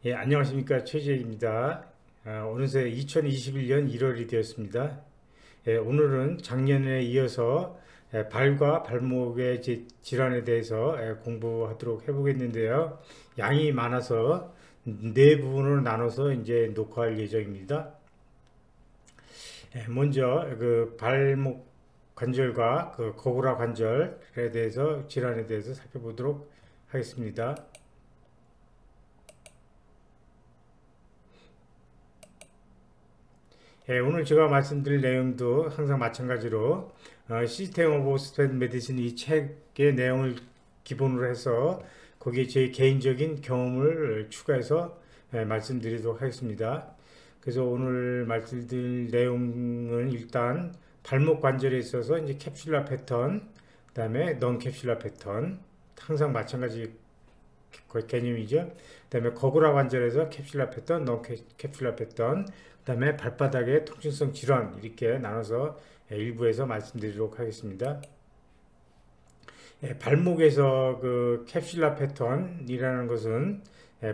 예, 안녕하십니까. 최재입니다. 어느새 2021년 1월이 되었습니다. 예, 오늘은 작년에 이어서 발과 발목의 질환에 대해서 공부하도록 해보겠는데요. 양이 많아서 네 부분으로 나눠서 이제 녹화할 예정입니다. 먼저 그 발목 관절과 그 거구라 관절에 대해서 질환에 대해서 살펴보도록 하겠습니다. 오늘 제가 말씀드릴 내용도 항상 마찬가지로 시스템 오브 스탠드 메디신 이 책의 내용을 기본으로 해서 거기에 제 개인적인 경험을 추가해서 말씀드리도록 하겠습니다. 그래서 오늘 말씀드릴 내용은 일단 발목 관절에 있어서 이제 캡슐라 패턴, 그다음에 넌 캡슐라 패턴, 항상 마찬가지 개념이죠. 그다음에 거구라 관절에서 캡슐라 패턴, 넌 캡슐라 패턴, 그다음에 발바닥의 통증성 질환 이렇게 나눠서 일부에서 말씀드리도록 하겠습니다. 발목에서 그 캡슐라 패턴이라는 것은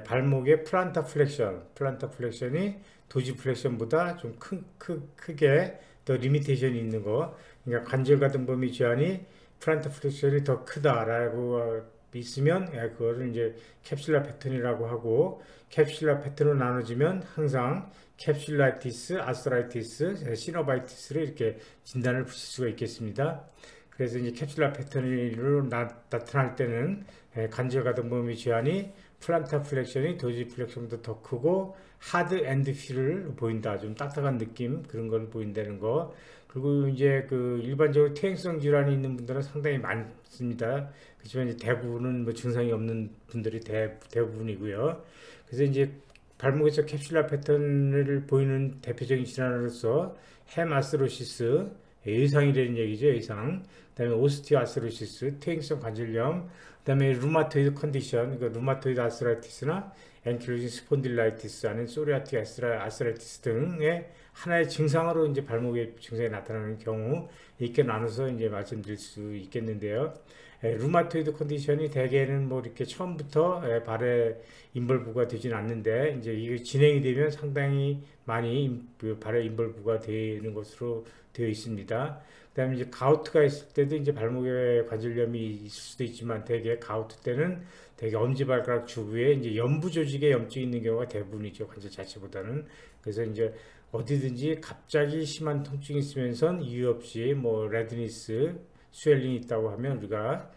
발목의 플란타 플렉션이 도지 플렉션보다 좀 크게 더 리미테이션이 있는 거. 그러니까 관절과 등범위 제한이 플란타 플렉션이 더 크다라고 있으면 그거를 이제 캡슐라 패턴이라고 하고, 캡슐라 패턴으로 나눠지면 항상 캡슐라이티스, 아스라이티스, 시노바이티스로 이렇게 진단을 붙일 수가 있겠습니다. 그래서 이제 캡슐라 패턴으로 나타날 때는 관절과 등범위 제한이 플란타 플렉션이 도지 플렉션보다 더 크고 하드 엔드 필을 보인다. 좀 딱딱한 느낌 그런 걸 보인다는 거. 그리고 이제 그 일반적으로 퇴행성 질환이 있는 분들은 상당히 많습니다. 그렇지만 이제 대부분은 뭐 증상이 없는 분들이 대부분이고요. 그래서 이제 발목에서 캡슐라 패턴을 보이는 대표적인 질환으로서 헤마스로시스, 의상이라는 얘기죠. 의상. 그다음에 오스티오아스로시스, 퇴행성 관절염, 그다음에 루마토이드 컨디션, 그러니까 루마토이드 아스라이티스나 앵킬로징 스폰딜라이티스, 아니면 소리아틱 아스라이티스 등의 하나의 증상으로 이제 발목의 증상이 나타나는 경우 이렇게 나눠서 이제 말씀드릴 수 있겠는데요. 루마토이드 컨디션이 대개는 뭐 이렇게 처음부터 발에 인벌브가 되진 않는데 이제 이게 진행이 되면 상당히 많이 발에 인벌브가 되는 것으로 되어 있습니다. 그다음에 이제 가우트가 있을 때도 이제 발목에 관절염이 있을 수도 있지만 대개 가우트 때는 대개 엄지발가락 주부에 이제 연부 조직에 염증이 있는 경우가 대부분이죠. 관절 자체보다는. 그래서 이제 어디든지 갑자기 심한 통증이 있으면서 이유 없이 뭐 레드니스, 스웰링이 있다고 하면 우리가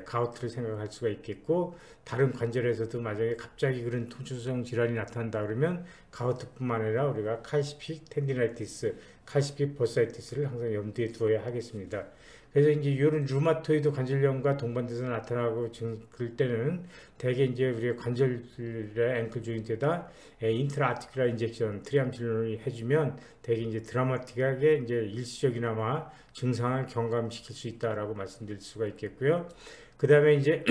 가우트를 생각할 수가 있겠고, 다른 관절에서도 만약에 갑자기 그런 통증성 질환이 나타난다 그러면 가우트뿐만 아니라 우리가 칼시픽 텐디나이티스, 칼시픽 버사이티스를 항상 염두에 두어야 하겠습니다. 그래서 이제 이런 루마토이드 관절염과 동반돼서 나타나고 그럴 때는 대개 이제 우리가 관절의 앵클 조인트에다 인트라아티큘라 인젝션, 트리암실론을 해주면 대개 이제 드라마틱하게 이제 일시적이나마 증상을 경감시킬 수 있다라고 말씀드릴 수가 있겠고요. 그 다음에 이제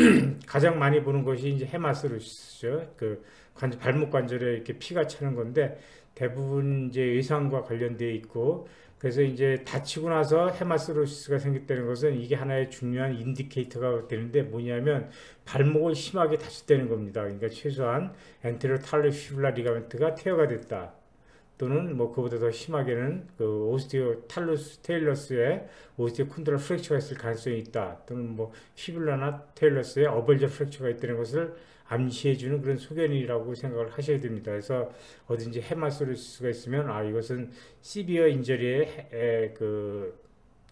가장 많이 보는 것이 이제 헤마스로시스죠. 그 발목 관절에 이렇게 피가 차는 건데 대부분 이제 의상과 관련되어 있고, 그래서 이제 다치고 나서 헤마스로시스가 생겼다는 것은 이게 하나의 중요한 인디케이터가 되는데 뭐냐면 발목을 심하게 다쳤다는 겁니다. 그러니까 최소한 엔테리어 탈로 피뷸라 리가멘트가 퇴화가 됐다. 또는 뭐 그보다 더 심하게는 그 오스티오 테일러스의 오스티오 콘드라 프랙처가 있을 가능성이 있다. 또는 뭐 피뷸라나 테일러스의 어벌저 프랙처가 있다는 것을 암시해주는 그런 소견이라고 생각을 하셔야 됩니다. 그래서 어딘지 헤마소리스가 있으면 이것은 시비어 인저리의 그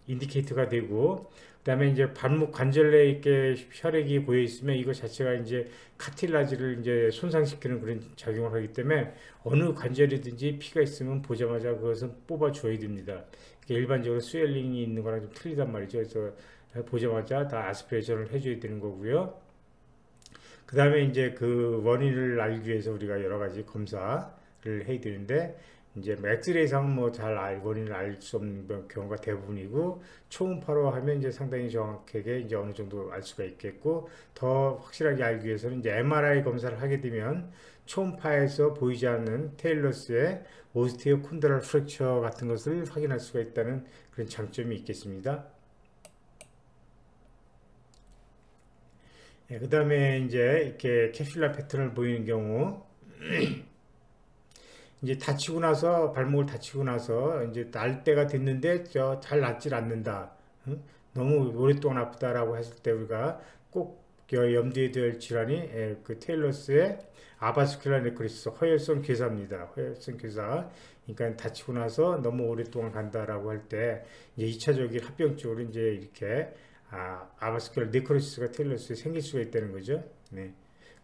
인디케이터가 되고, 그다음에 이제 발목 관절에 이렇게 혈액이 고여 있으면 이거 자체가 이제 카틸라지를 이제 손상시키는 그런 작용을 하기 때문에 어느 관절이든지 피가 있으면 보자마자 그것은 뽑아 줘야 됩니다. 일반적으로 스웰링이 있는 거랑 좀 틀리단 말이죠. 그래서 보자마자 다 아스피레이션을 해줘야 되는 거고요. 그 다음에 이제 그 원인을 알기 위해서 우리가 여러 가지 검사를 해야 되는데, 이제 엑스레이상은 뭐 잘 원인을 알 수 없는 경우가 대부분이고, 초음파로 하면 이제 상당히 정확하게 이제 어느 정도 알 수가 있겠고, 더 확실하게 알기 위해서는 이제 MRI 검사를 하게 되면 초음파에서 보이지 않는 테일러스의 오스티오 콘드랄 프랙처 같은 것을 확인할 수가 있다는 그런 장점이 있겠습니다. 그 다음에 이제 이렇게 캡슐라 패턴을 보이는 경우, 이제 다치고 나서 발목을 다치고 나서 이제 날 때가 됐는데 잘 낫질 않는다. 응? 너무 오랫동안 아프다라고 했을 때 우리가 꼭 염두에 둘 질환이 그 테일러스의 아바스큘라 네크로시스 허혈성 괴사입니다. 허혈성 괴사. 그러니까 다치고 나서 너무 오랫동안 간다라고 할 때 이제 2차적인 합병증으로 이제 이렇게 아바스큘라 네크로시스가 테일러스에 생길 수가 있다는 거죠. 네.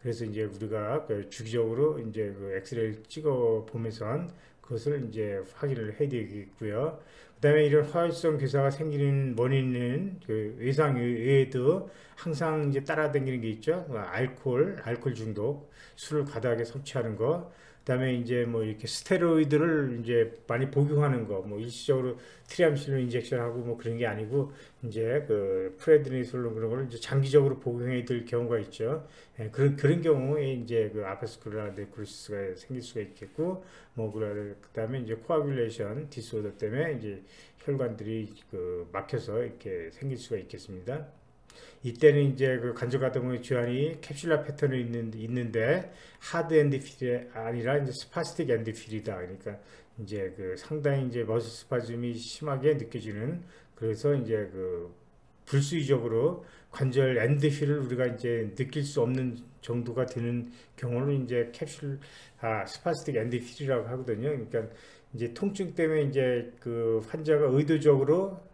그래서 이제 우리가 그 주기적으로 이제 그 엑스레이를 찍어 보면서 그것을 이제 확인을 해야 되겠고요. 그다음에 이런 화혈성 괴사가 생기는 원인은 그 외상 외에도 항상 이제 따라다니는 게 있죠. 알코올 중독, 술을 과다하게 섭취하는 거. 그다음에 이제 뭐 이렇게 스테로이드를 이제 많이 복용하는 거, 뭐 일시적으로 트리암실로 인젝션하고 뭐 그런 게 아니고 이제 그 프레드니솔론 그런 걸 이제 장기적으로 복용해야 될 경우가 있죠. 그런 경우에 이제 그 아바스큘라 네크로시스가 생길 수가 있겠고, 뭐 그다음에 이제 코아뷸레이션 디스오더 때문에 이제 혈관들이 그 막혀서 이렇게 생길 수가 있겠습니다. 이때는 이제 그 간접가동의 질환이 캡슐라 패턴이 있는데 하드 엔드필이 아니라 이제 스파스틱 엔드필이다. 그러니까 이제 그 상당히 이제 머슬 스파즘이 심하게 느껴지는, 그래서 이제 그 불수의적으로 관절 엔드필을 우리가 이제 느낄 수 없는 정도가 되는 경우는 이제 스파스틱 엔드필이라고 하거든요. 그러니까 이제 통증 때문에 이제 그 환자가 의도적으로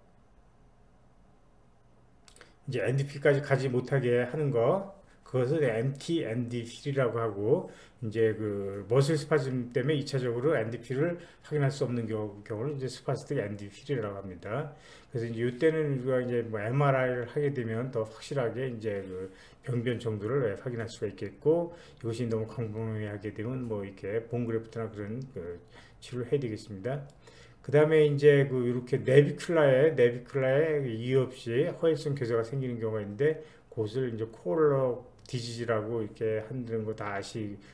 이제 NDP까지 가지 못하게 하는 거, 그것을 MT NDP라고 하고, 이제 그 머슬 스파즘 때문에 2차적으로 NDP를 확인할 수 없는 경우를 이제 스파스틱 NDP라고 합니다. 그래서 이제 이때는 우리가 이제 뭐 MRI를 하게 되면 더 확실하게 이제 그 병변 정도를 확인할 수가 있겠고, 이것이 너무 광범위하게 되면 뭐 이렇게 본그래프트나 그런 그 치료를 해야 되겠습니다. 그 다음에 이제 그 이렇게 내비큘라에 이유 없이 허혈성 괴사가 생기는 경우가 있는데, 그것을 이제 코롤러 디지즈라고 이렇게 한다는 거 다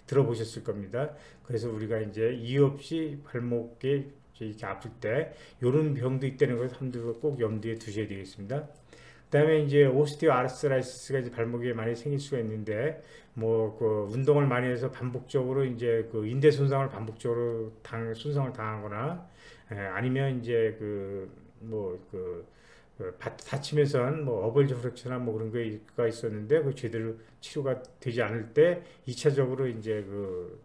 들어보셨을 겁니다. 그래서 우리가 이제 이유 없이 발목에 이렇게 아플 때 이런 병도 있다는 것을 꼭 염두에 두셔야 되겠습니다. 그 다음에 이제 오스티오아르스라이티스가 이제 발목에 많이 생길 수가 있는데, 뭐 그 운동을 많이 해서 반복적으로 이제 그 인대 손상을 반복적으로 손상을 당하거나, 아니면 이제 다치면서 뭐 어벌저 프랙처나 뭐 그런 거가 있었는데 그 제대로 치료가 되지 않을 때 2차적으로 이제 그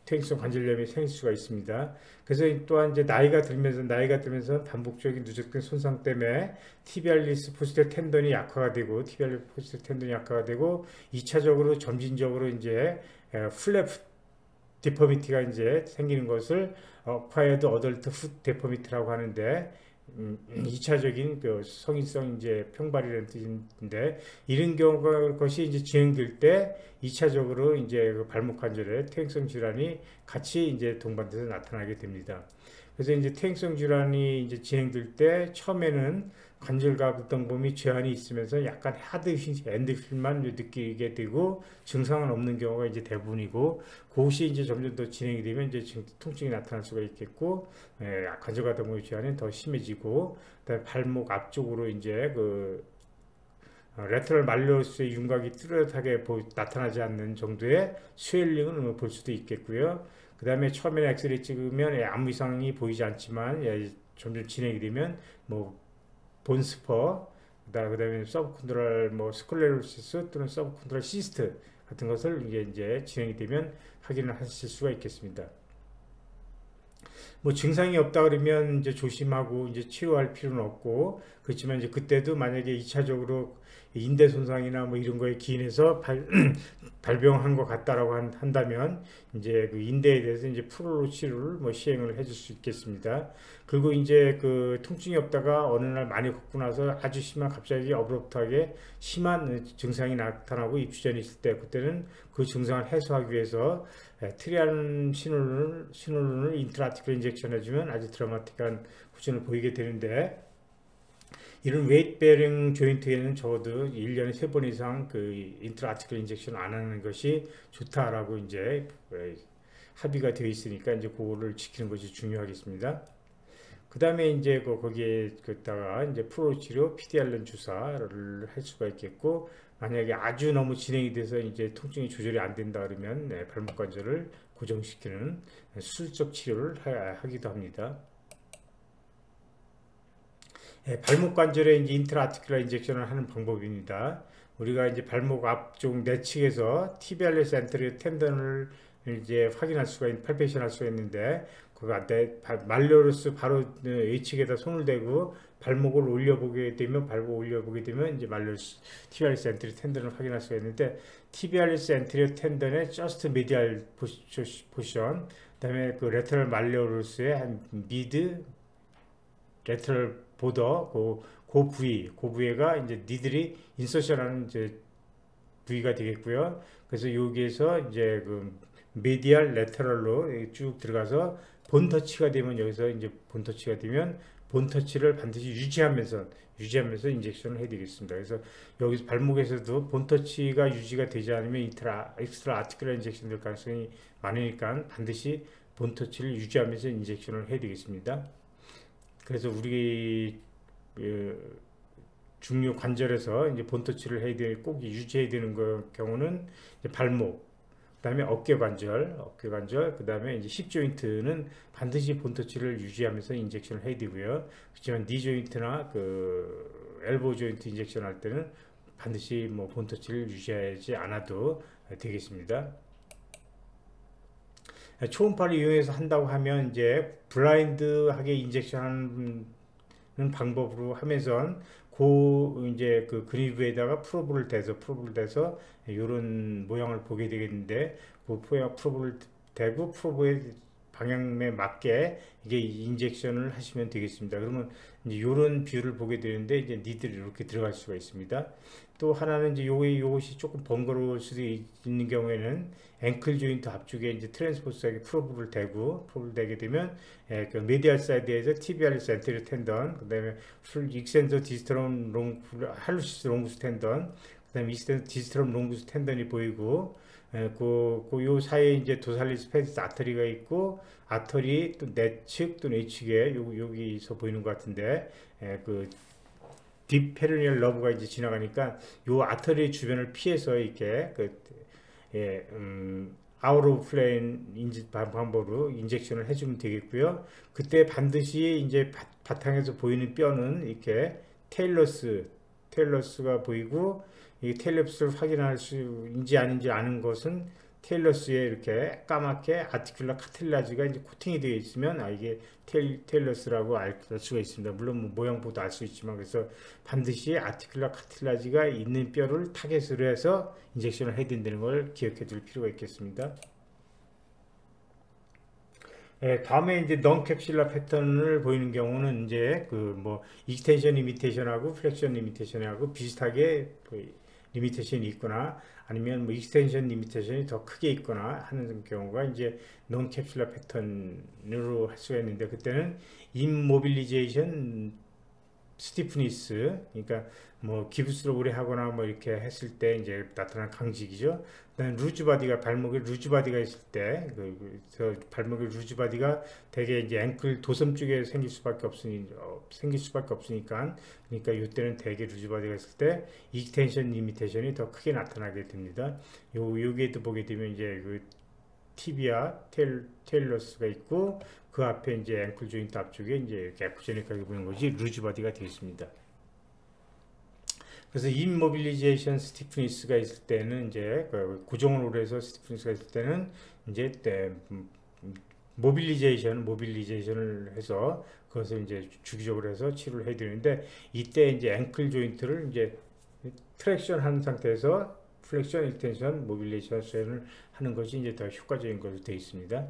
퇴행성 관절염이 생길 수가 있습니다. 그래서 또한 이제 나이가 들면서 반복적인 누적된 손상 때문에 티비알리스 포스텔 텐던이 약화가 되고 2차적으로 점진적으로 이제 플랩 디포미티가 이제 생기는 것을 어콰이어드 어덜트 풋 디포미티라고 하는데, 2차적인 그 성인성 이제 평발이라는 뜻인데, 이런 것이 이제 진행될 때 2차적으로 이제 그 발목 관절에 퇴행성 질환이 같이 이제 동반돼서 나타나게 됩니다. 그래서 이제 퇴행성 질환이 이제 진행될 때 처음에는 관절갑 등범이 제한이 있으면서 약간 하드 엔드필만 느끼게 되고 증상은 없는 경우가 이제 대부분이고, 그것이 이제 점점 더 진행이 되면 이제 통증이 나타날 수가 있겠고, 관절갑 등범의 제한이 더 심해지고, 그다음에 발목 앞쪽으로 이제 그 레터럴 말리오스의 윤곽이 뚜렷하게 나타나지 않는 정도의 스웰링을 볼 수도 있겠고요. 그 다음에 처음에 엑스레이 찍으면 아무 이상이 보이지 않지만 점점 진행이 되면 뭐 본스퍼, 그다음에 서브콘드랄 뭐 스콜레로시스 또는 서브콘드랄 시스트 같은 것을 이제 진행이 되면 확인을 하실 수가 있겠습니다. 뭐 증상이 없다 그러면 이제 조심하고 이제 치료할 필요는 없고, 그렇지만 이제 그때도 만약에 2차적으로 인대 손상이나 뭐 이런 거에 기인해서 발병한 것 같다라고 한다면 이제 그 인대에 대해서 이제 프로로 치료를 뭐 시행을 해줄 수 있겠습니다. 그리고 이제 그 통증이 없다가 어느 날 많이 걷고 나서 아주 심한 갑자기 어브럽트하게 심한 증상이 나타나고 입주전이 있을 때, 그때는 그 증상을 해소하기 위해서 트리안 시놀론을 인트라아티클 인젝션 해주면 아주 드라마틱한 후진을 보이게 되는데, 이런 웨이트 베어링 조인트에는 적어도 1년에 3번 이상 그 인트라아티클 인젝션 안 하는 것이 좋다라고 이제 합의가 되어 있으니까 이제 그거를 지키는 것이 중요하겠습니다. 그 다음에 이제 거기에 그다가 이제 프로 치료 PDRN 주사를 할 수가 있겠고, 만약에 아주 너무 진행이 돼서 이제 통증이 조절이 안 된다 그러면 발목 관절을 고정시키는 수술적 치료를 하기도 합니다. 발목 관절에 이제 인트라아티큘러 인젝션을 하는 방법입니다. 우리가 이제 발목 앞쪽 내측에서 티비알레스 안테리어 텐던을 이제 확인할 수가 있는, 팔페이션 할 수가 있는데, 그가 말레오르스 바로 H측에다 손을 대고 발목을 올려보게 되면, 이제 말레오르스 티비알레스 안테리어 텐던을 확인할 수가 있는데, 티비알레스 안테리어 텐던의 저스트 미디알 포지션, 그다음에 그 레터럴 말레오르스의 한 미드 레터럴 보더, 그 부위가 이제 니들이 인서션하는 이제 부위가 되겠고요. 그래서 여기에서 이제 그 메디알 레터럴로 쭉 들어가서 본터치가 되면, 여기서 이제 본터치가 되면 본터치를 반드시 유지하면서 인젝션을 해야 되겠습니다. 그래서 여기서 발목에서도 본터치가 유지가 되지 않으면 엑스트라 아티큘러 인젝션 될 가능성이 많으니까 반드시 본터치를 유지하면서 인젝션을 해야 되겠습니다. 그래서 우리 중요 관절에서 이제 본터치를 해야 될, 꼭 유지해야 되는 경우는 이제 발목, 그다음에 어깨 관절, 그다음에 이제 힙 조인트는 반드시 본터치를 유지하면서 인젝션을 해야 되고요. 그렇지만 니 조인트나 그 엘보 조인트 인젝션 할 때는 반드시 뭐 본터치를 유지하지 않아도 되겠습니다. 초음파를 이용해서 한다고 하면 이제 블라인드하게 인젝션하는 방법으로 하면서 이제 그 그리브에다가 프로브를 대서 이런 모양을 보게 되겠는데, 그 프로브를 대고 프로브의 방향에 맞게 이게 인젝션을 하시면 되겠습니다. 그러면 이제 이런 뷰를 보게 되는데, 이제 니들이 이렇게 들어갈 수가 있습니다. 또 하나는 이제 요것이 조금 번거로울 수도 있는 경우에는 앵클 조인트 앞쪽에 이제 트랜스포스하게 프로브를 대게 되면 그 메디알 사이드에서 티비알리스 안테리어 텐던, 그다음에 익센서 디스트럼 할루시스 롱구스 텐던, 그다음에 익센서 디스트럼 롱구스 텐던이 보이고, 요 사이에 이제 도살리스 페디스 아터리가 있고, 아터리 또 내측 또 내측에 여기서 보이는 것 같은데, 그 딥페르니얼 러브가 이제 지나가니까 요 아터리 주변을 피해서 이렇게 아웃 오브 플레인 방법으로 인젝션을 해주면 되겠고요. 그때 반드시 이제 바탕에서 보이는 뼈는 이렇게 테일러스가 보이고, 이 테일러스를 확인할 수인지 아닌지 아는 것은 테일러스에 이렇게 까맣게 아티큘러 카틸라지가 이제 코팅이 되어 있으면 이게 테일러스라고 알 수가 있습니다. 물론 뭐 모양 보도 알 수 있지만, 그래서 반드시 아티큘러 카틸라지가 있는 뼈를 타겟으로 해서 인젝션을 해야 된다는 걸 기억해 둘 필요가 있겠습니다. 다음에 이제 넌캡슐라 패턴을 보이는 경우는 이제 그 뭐 익스텐션 리미테이션하고 플렉션 리미테이션하고 비슷하게 리미테이션이 있거나, 아니면 뭐 익스텐션 리미테이션이 더 크게 있거나 하는 경우가 이제 넌캡슐라 패턴으로 할 수가 있는데, 그때는 임모빌리제이션 스티프니스, 그러니까 뭐 기부스를 오래 하거나 뭐 이렇게 했을 때 이제 나타난 강직이죠. 그다음 루즈바디가, 발목에 루즈바디가 있을 때, 발목에 루즈바디가 대개 이제 앵클 도섬 쪽에 생길 수밖에 없으니까, 그러니까 이때는 대개 루즈바디가 있을 때 익스텐션 리미테이션이 더 크게 나타나게 됩니다. 여기에도 보게 되면 이제 그 티비아 테일러스가 있고, 그 앞에 이제 앵클 조인트 앞쪽에 이제 이렇게 에프제닉하게 보이는 것이 루즈바디가 되겠습니다. 그래서 임모빌리제이션 스티프니스가 있을 때는 이제 고정을 오래 해서 스티프니스가 있을 때는 이제 모빌리제이션을 해서 그것을 이제 주기적으로 해서 치료를 해야 되는데, 이때 이제 앵클 조인트를 이제 트랙션 하는 상태에서 플렉션, 익스텐션, 모빌리제이션을 하는 것이 이제 더 효과적인 것으로 되어 있습니다.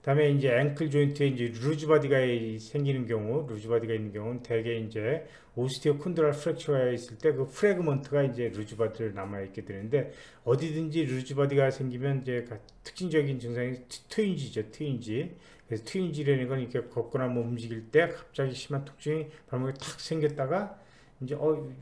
다음에 이제 앵클 조인트에 이제 루즈바디가 생기는 경우, 루즈바디가 있는 경우는 대개 이제 오스티오콘드랄 프랙처가 있을 때 그 프래그먼트가 이제 루즈바디로 남아있게 되는데, 어디든지 루즈바디가 생기면 이제 특징적인 증상이 트윈지죠, 트윈지. 그래서 트윈지라는 건 이렇게 걷거나 뭐 움직일 때 갑자기 심한 통증이 발목에 탁 생겼다가 이제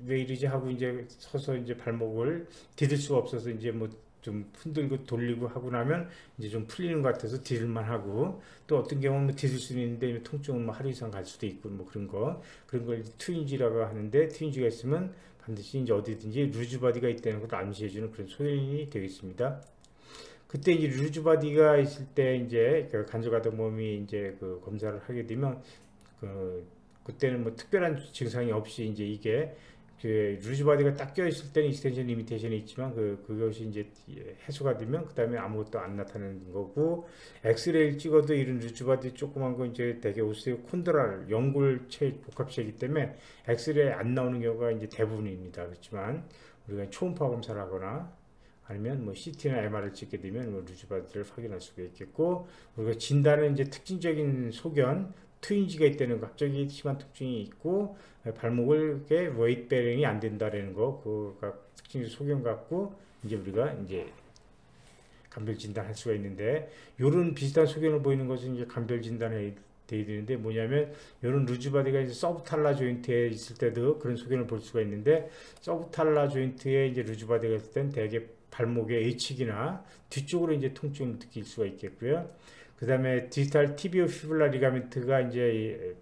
왜 이러지 하고 이제 서서 이제 발목을 디딜 수가 없어서 이제 뭐 좀 흔들고 돌리고 하고 나면 이제 좀 풀리는 것 같아서 디딜만 하고, 또 어떤 경우는 뭐 디딜 수는 있는데 통증은 뭐 하루 이상 갈 수도 있고 뭐 그런 걸 트윈지라고 하는데, 트윈지가 있으면 반드시 이제 어디든지 루즈 바디가 있다는 것을 암시해주는 그런 소견이 되겠습니다. 그때 이제 루즈 바디가 있을 때 이제 그 간접가동 몸이 이제 그 검사를 하게 되면 그때는 뭐 특별한 증상이 없이 이제 이게 그 루즈 바디가 딱 껴 있을 때는 익스텐션 리미테이션이 있지만 그것이 이제 해소가 되면 그 다음에 아무것도 안 나타나는 거고, 엑스레이를 찍어도 이런 루즈 바디 조그만 거 이제 되게 오스테오콘드랄 연골체 복합체이기 때문에 엑스레이 안 나오는 경우가 이제 대부분입니다. 그렇지만 우리가 초음파 검사를 하거나 아니면 뭐 CT나 MR을 찍게 되면 뭐 루즈 바디를 확인할 수가 있겠고, 우리가 진단은 이제 특징적인 소견, 트윈지가 있다는 거, 갑자기 심한 통증이 있고 발목을 웨이트 베링이 안 된다라는 거, 그가 특징적 소견 갖고 이제 우리가 이제 감별 진단할 수가 있는데, 요런 비슷한 소견을 보이는 것은 이제 감별 진단에 돼야 되는데, 뭐냐면 요런 루즈 바디가 이제 서브탈라 조인트에 있을 때도 그런 소견을 볼 수가 있는데, 서브탈라 조인트에 이제 루즈 바디가 있을 땐 대개 발목의 H축이나 뒤쪽으로 이제 통증을 느낄 수가 있겠고요. 그 다음에 디지털 티비오 피블라 리가멘트가 이제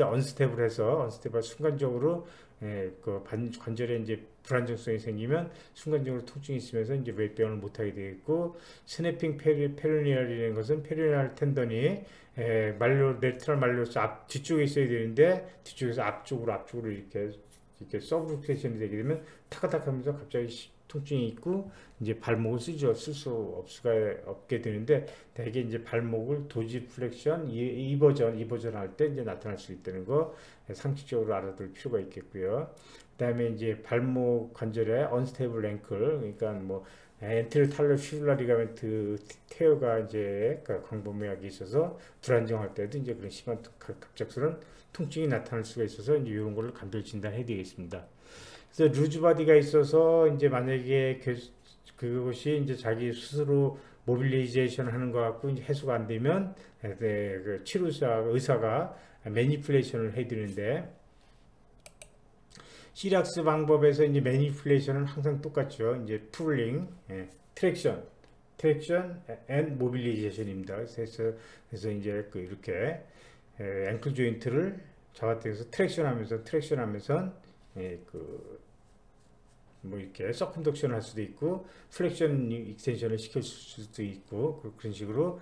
언스테블해서 순간적으로 그 관절에 이제 불안정성이 생기면 순간적으로 통증이 있으면서 이제 웨이트변을 못하게 되겠고, 스냅핑 페리니얼이라는 것은 페리니얼 텐던이 레트럴 말로스 앞 뒤쪽에 있어야 되는데 뒤쪽에서 앞쪽으로 이렇게 서브루케이션이 되게 되면 타카타카하면서 갑자기 통증이 있고 이제 발목을 쓸 수 없게 되는데, 대개 이제 발목을 도지 플렉션 이 버전 할 때 이제 나타날 수 있다는 거 상식적으로 알아둘 필요가 있겠고요. 그다음에 이제 발목 관절에 언스테이블 앵클, 그러니까 뭐 엔테리어 탈러 피뷸라 리가멘트 테어가 이제 광범위하게 있어서 불안정할 때도 이제 그런 심한 갑작스러운 통증이 나타날 수가 있어서 이제 이런 걸로 감별 진단해야 되겠습니다. 그래서 루즈 바디가 있어서 이제 만약에 그것이 이제 자기 스스로 모빌리제이션 하는 것 같고 이제 해소가 안 되면 그 의사가 매니플레이션을 해드리는데, 시락스 방법에서 이제 매니플레이션은 항상 똑같죠. 이제 풀링, 트랙션 앤 모빌리제이션입니다. 그래서 이제 이렇게 앵클 조인트를 잡아당겨서 트랙션하면서 뭐 이렇게 서컨덕션을 할 수도 있고 플렉션 익스텐션을 시킬 수도 있고, 그런 식으로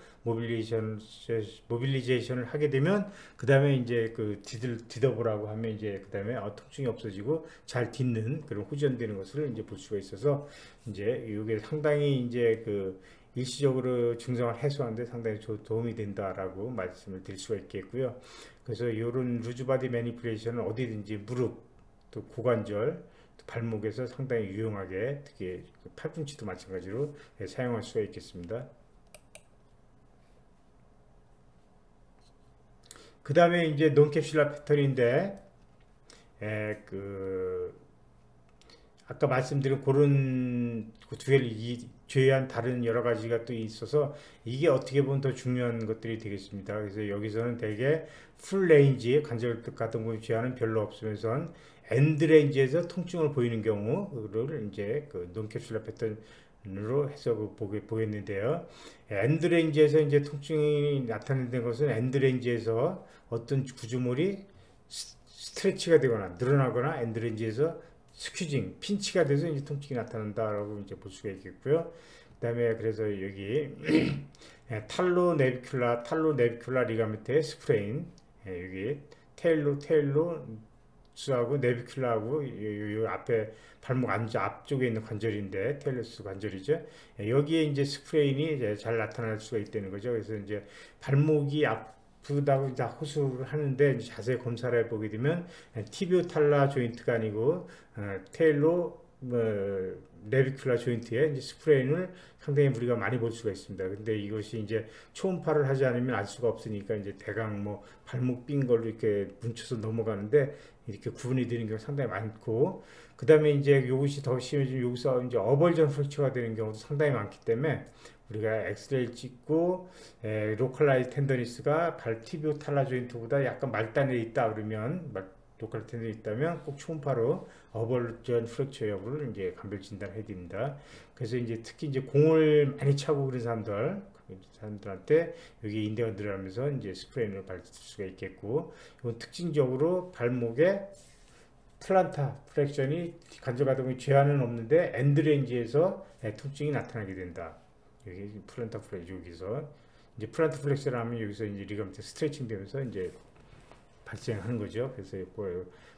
모빌리제이션을 하게 되면 그 다음에 이제 디더보라고 하면 이제 그 다음에 통증이 없어지고 잘 딛는 그런 후전되는 것을 이제 볼 수가 있어서, 이제 이게 상당히 이제 일시적으로 증상을 해소하는데 상당히 도움이 된다라고 말씀을 드릴 수가 있겠고요. 그래서 이런 루즈바디 매니플레이션은 어디든지 무릎, 또 고관절, 또 발목에서 상당히 유용하게, 특히 팔꿈치도 마찬가지로 사용할 수가 있겠습니다. 그 다음에 이제 논캡슐라 패턴인데, 아까 말씀드린 그런 두 개를 제외한 다른 여러 가지가 또 있어서 이게 어떻게 보면 더 중요한 것들이 되겠습니다. 그래서 여기서는 대개 풀 레인지 관절 같은 걸 제한은 별로 없으면서 엔드 레인지에서 통증을 보이는 경우를 이제 논캡슐라 패턴으로 해서 보겠는데요. 엔드 레인지에서 이제 통증이 나타내는 것은 엔드 레인지에서 어떤 구조물이 스트레치가 되거나 늘어나거나 엔드 레인지에서 스퀴징, 핀치가 돼서 이제 통증이 나타난다라고 이제 볼 수가 있겠고요. 그 다음에 그래서 여기 탈로 네비큘라 리가멘트의 스프레인, 여기 테일로 스하고 네비큘라하고 요 앞에 발목 앞쪽에 있는 관절인데 테일러스 관절이죠. 여기에 이제 스프레인이 이제 잘 나타날 수가 있다는 거죠. 그래서 이제 발목이 아프다고 다 호소를 하는데 자세히 검사를 해보게 되면 티비오 탈라 조인트가 아니고 테일로 네비큘라 조인트에 이제 스프레인을 상당히 우리가 많이 볼 수가 있습니다. 근데 이것이 이제 초음파를 하지 않으면 알 수가 없으니까 이제 대강 뭐 발목 삔 걸로 이렇게 뭉쳐서 넘어가는데 이렇게 구분이 되는 경우가 상당히 많고, 그 다음에 이제 이것이 더 심해지면 여기서 이제 어벌전 프랙처가 되는 경우도 상당히 많기 때문에 우리가 엑스레이를 찍고 로컬라이즈 텐더니스가 발 티비오 탈라 조인트보다 약간 말단에 있다 그러면 로컬 텐더니 있다면 꼭 초음파로 어벌전 프랙처 여부를 이제 감별 진단해야 됩니다. 그래서 이제 특히 이제 공을 많이 차고 그런 사람들한테 여기 인대가 늘어나면서 이제 스프레인을 받을 수가 있겠고, 이건 특징적으로 발목에 플란타 플렉션이 간절가다 보면 제한은 없는데 엔드레인지에서 통증이 나타나게 된다. 여기 플란타 플렉션 여기서 이제 플란타 플렉션 하면 여기서 이제 리가멘트 스트레칭 되면서 이제 발생하는 거죠.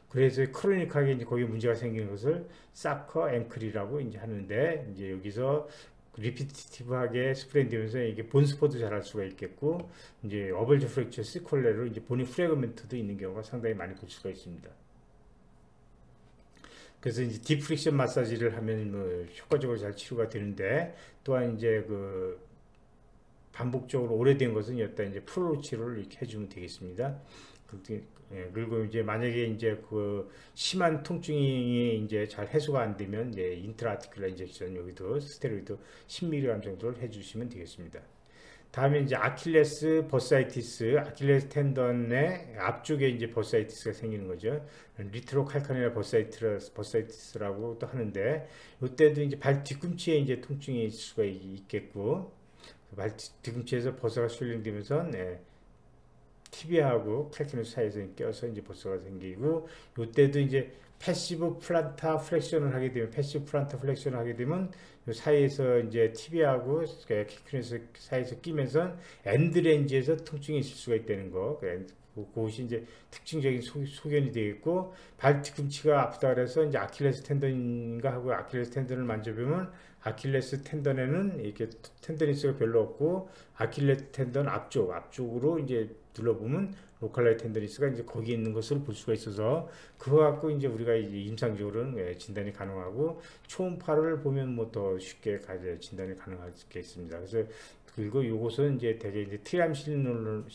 그래서 크로닉하게 이제 거기에 문제가 생기는 것을 사커 앵클이라고 이제 하는데 이제 여기서 리피티티브하게 스프레인 되면서 이게 본스포도 잘할 수가 있겠고 이제 어벌저 프랙처 시콜레로 이제 보니 프래그먼트도 있는 경우가 상당히 많이 볼 수가 있습니다. 그래서 이제 디프릭션 마사지를 하면 뭐 효과적으로 잘 치료가 되는데 또한 이제 그 반복적으로 오래된 것은 여기다 이제 프로 치료를 이렇게 해주면 되겠습니다. 그리고 이제 만약에 이제 그 심한 통증이 이제 잘 해소가 안 되면 이제 인트라아티큘러 인젝션 여기도 스테로이드 10mg 정도를 해주시면 되겠습니다. 다음에 이제 아킬레스 버사이티스, 아킬레스 텐던의 앞쪽에 이제 버사이티스가 생기는 거죠. 리트로칼카니아 버사이티스라고 또 하는데 이때도 이제 발 뒤꿈치에 이제 통증이 있을 수가 있겠고 발 뒤꿈치에서 버사가 슐링되면서 티비아하고 칼키누스 사이에서 껴서 이제 버스가 생기고 이때도 이제 패시브 플란타 플렉션을 하게 되면 이 사이에서 이제 티비아하고 칼키누스 사이에서 끼면서 엔드레인지에서 통증이 있을 수가 있다는 거. 그것이 이제 특징적인 소견이 되겠고 발 뒤꿈치가 아프다 그래서 이제 아킬레스 텐던인가 하고 아킬레스 텐던을 만져보면 아킬레스 텐던에는 이렇게 텐더니스가 별로 없고 아킬레스 텐던 앞쪽으로 이제 눌러보면 로컬라이 텐더니스가 이제 거기 있는 것을 볼 수가 있어서 그거 갖고 이제 우리가 이제 임상적으로는 진단이 가능하고 초음파를 보면 뭐 더 쉽게 진단이 가능하겠습니다. 그래서 그리고 이것은 이제 대개 이제 트리암신올을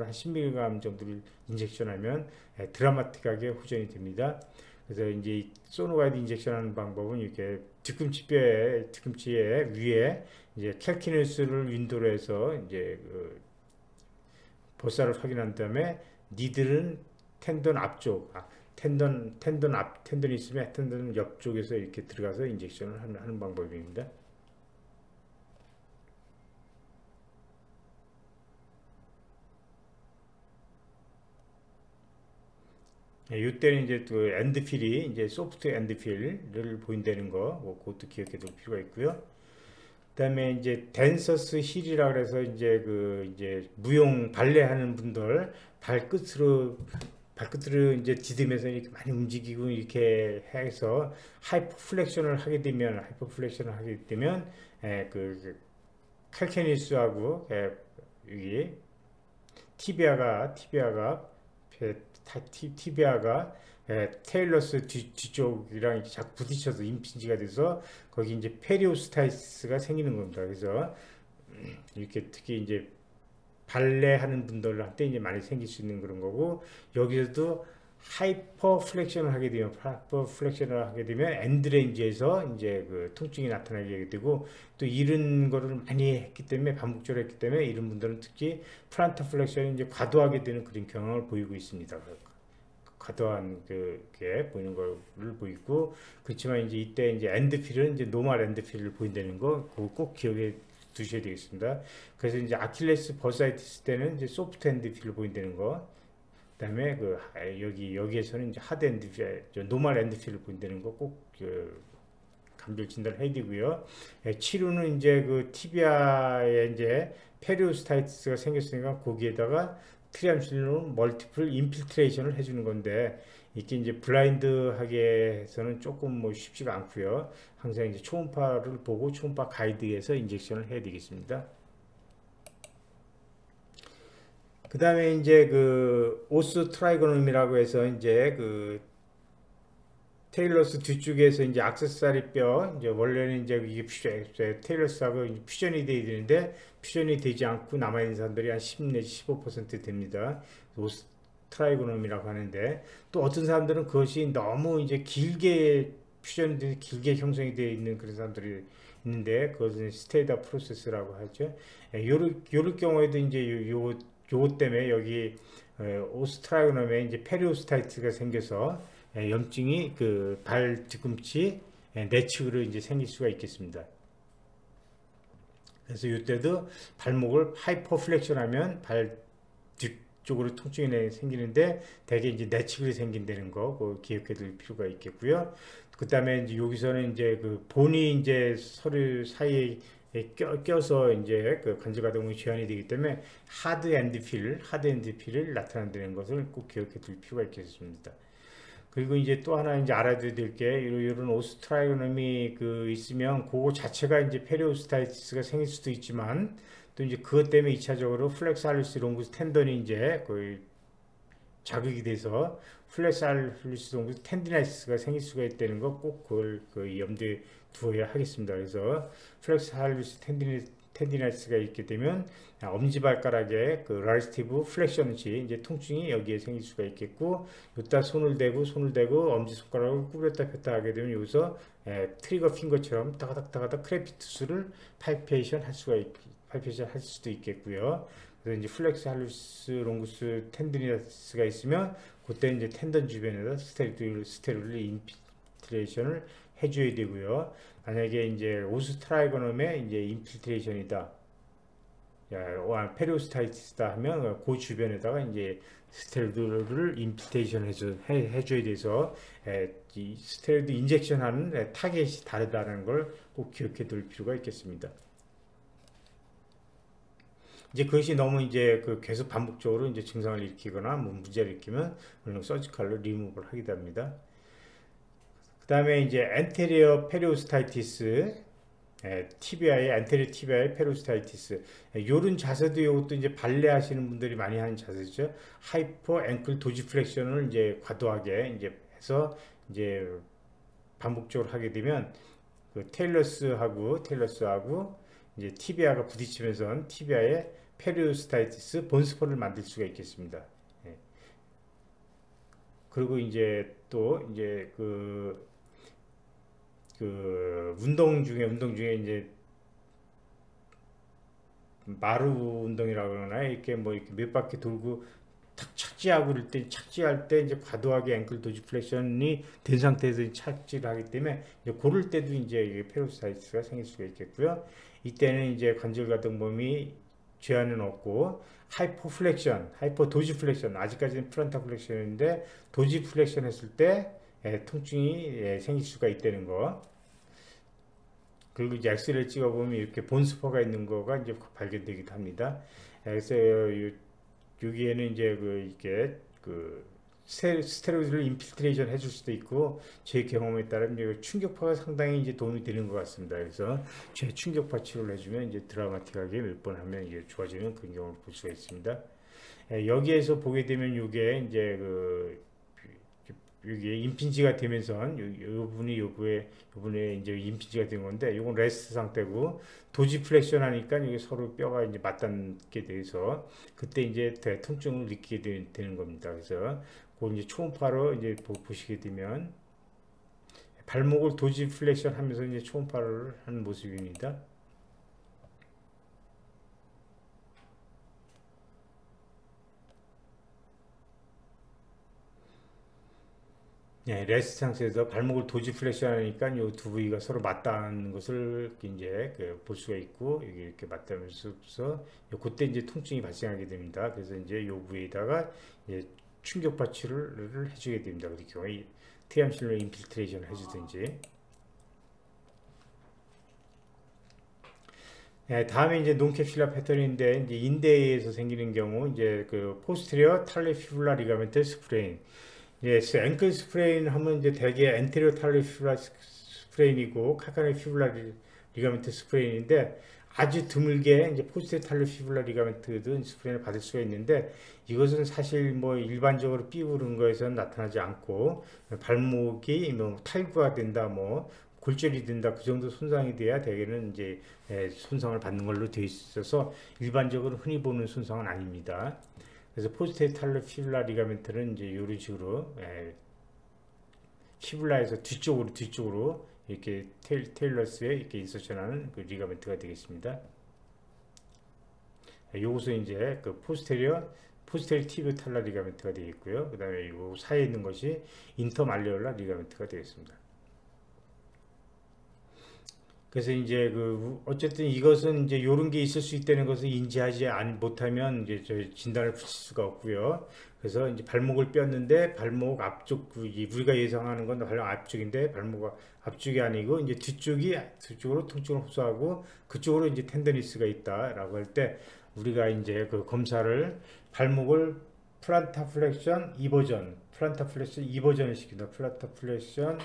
한 10mg 정도를 인젝션하면 드라마틱하게 후전이 됩니다. 그래서 이제 소노가이드 인젝션하는 방법은 이렇게 뒤꿈치에 위에 이제 캘키누스를 윈도로 해서 이제 그 볼살을 확인한 다음에 니들은 텐던 앞쪽, 텐던이 있으면 텐던 옆쪽에서 이렇게 들어가서 인젝션을 하는 방법입니다. 이때는 이제 또 엔드필이 이제 소프트 엔드필을 보인다는 거, 그것도 기억해 둘 필요가 있고요. 그다음에 이제 댄서스 힐이라 그래서 이제 무용 발레 하는 분들 발끝으로 이제 디디면서 이렇게 많이 움직이고 이렇게 해서 하이퍼플렉션을 하게 되면 그 칼케니스하고 여기 티비아가 테일러스 뒤쪽이랑 이렇게 자꾸 부딪혀서 임핀지가 돼서 거기 이제 페리오스타이스가 생기는 겁니다. 그래서 이렇게 특히 이제 발레 하는 분들한테 이제 많이 생길 수 있는 그런 거고 여기서도 하이퍼 플렉션을 하게 되면 엔드레인지에서 이제 그 통증이 나타나게 되고 또 이런 거를 많이 했기 때문에 반복적으로 했기 때문에 이런 분들은 특히 플란타 플렉션이 이제 과도하게 되는 그런 경향을 보이고 있습니다. 과도한 그게 보이는 걸 보이고 그렇지만 이제 이때 이제 엔드필은 이제 노멀 엔드필을 보인다는 거 그거 꼭 기억해 두셔야 되겠습니다. 그래서 이제 아킬레스 버사이티스 때는 이제 소프트 엔드필을 보인다는 거. 그다음에 그 여기에서는 이제 하드 엔드필, 노멀 엔드필을 보인다는 거 꼭 감별 진단을 해야 되고요. 치료는 이제 그 티비아에 이제 페리오스타이티스가 생겼으니까 거기에다가 트리암실론 멀티플 인필트레이션을 해주는 건데 이게 이제 블라인드하게 해서는 조금 뭐 쉽지가 않고요. 항상 이제 초음파를 보고 초음파 가이드에서 인젝션을 해야 되겠습니다. 그 다음에 이제 그 오스 트라이고노미라고 해서 이제 그 테일러스 뒤쪽에서 이제 악세사리 뼈 이제 원래는 이제 이게 테일러스하고 퓨전이 돼야 되는데 퓨전이 되지 않고 남아있는 사람들이 한 10 내지 15% 됩니다. 오스 트라이고노미라고 하는데 또 어떤 사람들은 그것이 너무 이제 길게 퓨전이 길게 형성이 되어 있는 그런 사람들이 있는데 그것은 스테이다 프로세스라고 하죠. 요럴 경우에도 이제 요거 때문에 여기 오스트라이고놈에 이제 페리오스타이트가 생겨서 염증이 그 발 뒤꿈치 내측으로 이제 생길 수가 있겠습니다. 그래서 이때도 발목을 하이퍼플렉션하면 발 뒤쪽으로 통증이 생기는데 대개 이제 내측이 생긴다는 거 그 기억해 둘 필요가 있겠고요. 그 다음에 이제 여기서는 이제 그 본이 이제 서로 사이에 껴서 이제 그 관절 가동이 제한이 되기 때문에 하드 엔드 필을 나타낸다는 것을 꼭 기억해 둘 필요가 있겠습니다. 그리고 이제 또 하나 이제 알아둬야 될 게 이런 오스트라이고노미 그 있으면 그거 자체가 이제 페리오스타이티스가 생길 수도 있지만 또 이제 그것 때문에 2차적으로 플렉사리스 롱구스 텐던이 이제 거의 자극이 돼서 플렉사리스 롱구스 텐디나이티스가 생길 수가 있다는 거 꼭 그걸 그 염두에 두어야 하겠습니다. 그래서 플렉사리스 텐디나이티스가 있게 되면 엄지발가락에 그 라리스티브 플렉션시 이제 통증이 여기에 생길 수가 있겠고, 이따 손을 대고 엄지손가락을 구부렸다 폈다 하게 되면 여기서 트리거 핑거처럼 따가닥 크레피투스를 팔페이션 할 수도 있겠고요. 그래서 이제 플렉사리스 롱구스 텐디나이티스가 있으면 그때 이제 텐던 주변에다 스테로이드 인필트레이션을 해줘야 되고요. 만약에 이제 오스트라이고놈의 이제 인필트레이션이다, 페리오스타이티스다 하면 그 주변에다가 이제 스테로이드를 인필트레이션 해줘야 돼서 이 스테로이드 인젝션하는 타겟이 다르다는 걸 꼭 기억해 둘 필요가 있겠습니다. 이제 그것이 너무 이제 그 계속 반복적으로 이제 증상을 일으키거나 뭐 문제를 일으키면 물론 서지컬로 리무브를 하게 됩니다. 그 다음에 이제 엔테리어 페리오스타이티스, 티비아의 엔테리어 티비아의 페리오스타이티스, 요런 자세도 이것도 이제 발레 하시는 분들이 많이 하는 자세죠. 하이퍼 앵클 도지플렉션을 이제 과도하게 이제 해서 이제 반복적으로 하게 되면 그 테일러스하고 이제 티비아가 부딪히면서 티비아의 페리오스타이티스 본스포를 만들 수가 있겠습니다. 그리고 이제 또 이제 그 운동 중에 이제 마루 운동이라고 그러나 이렇게 뭐 이렇게 몇 바퀴 돌고 탁 착지할 때 이제 과도하게 앵클 도지플렉션이 된 상태에서 착지를 하기 때문에 이제 고를 때도 이제 페리오스타이티스가 생길 수가 있겠고요. 이때는 이제 관절 가동범위 제한은 없고 하이퍼 도지플렉션, 아직까지는 플란타 플렉션인데 도지플렉션 했을 때 통증이 생길 수가 있다는 거. 그리고 이제 엑스레이를 찍어보면 이렇게 본스퍼가 있는 거가 이제 발견되기도 합니다. 그래서 여기에는 이제 이게 스테로이드를 인필트레이션 해줄 수도 있고, 제 경험에 따르면 충격파가 상당히 이제 도움이 되는 것 같습니다. 그래서 제 충격파 치료를 해주면 이제 드라마틱하게 몇 번 하면 이게 좋아지는 그런 경우를 볼 수가 있습니다. 여기에서 보게 되면 이게 이제 여기에 임핀지가 되면서 요번에 이제 임핀지가 된 건데, 요건 레스트 상태고 도지플렉션 하니까 이게 서로 뼈가 이제 맞닿게 돼서 그때 이제 통증을 느끼게 되는 겁니다. 그래서 그 이제 초음파로 이제 보시게 되면 발목을 도지플렉션 하면서 이제 초음파를 하는 모습입니다. 레스트 상태에서 발목을 도지플렉션 하니까 이 두 부위가 서로 맞닿는 것을 이제 볼 수가 있고, 여기 이렇게 맞닿으면서 그때 이제 통증이 발생하게 됩니다. 그래서 이제 이 부위에다가 이제 충격파 치료를 해주게 됩니다. 그 경우에 트리암실로 인필트레이션을 해주든지. 다음에 이제 논캡슐라 패턴인데, 이제 인대에서 생기는 경우 이제 포스테리어 탈레피블라 리가멘트 스프레인. 앵클 스프레인 하면 이제 대개 엔테리어 탈레피블라 스프레인이고 칼카네 피블라 리가멘트 스프레인인데, 아주 드물게 이제 포스테리어 탈레피블라 리가멘트도 스프레인을 받을 수가 있는데, 이것은 사실 뭐 일반적으로 삐부른 거에서는 나타나지 않고, 발목이 뭐 탈구가 된다, 뭐 골절이 된다, 그 정도 손상이 돼야 대개는 이제 손상을 받는 걸로 되어 있어서 일반적으로 흔히 보는 손상은 아닙니다. 그래서 포스테리어 탈레피블라 리가멘트는 이제 이런 식으로 피블라에서 뒤쪽으로 이렇게 테일러스에 이렇게 인서션하는 그 리가멘트가 되겠습니다. 요것은 이제 포스테리어 티비오 탈라 리가멘트가 되겠고요. 그 다음에 요 사이에 있는 것이 인터말레올라 리가멘트가 되겠습니다. 그래서 이제 어쨌든 이것은 이제 요런 게 있을 수 있다는 것을 인지하지 못하면 이제 저 진단을 붙일 수가 없고요. 그래서 이제 발목을 뼈는데 발목 앞쪽 우리가 예상하는 건 발목 앞쪽인데 발목 앞쪽이 아니고 이제 뒤쪽으로 통증을 호소하고 그쪽으로 이제 텐더니스가 있다라고 할 때 우리가 이제 그 검사를 발목을 플란타 플렉션 2버전, 플란타 플렉션 2버전을 시킨다. 플란타 플렉션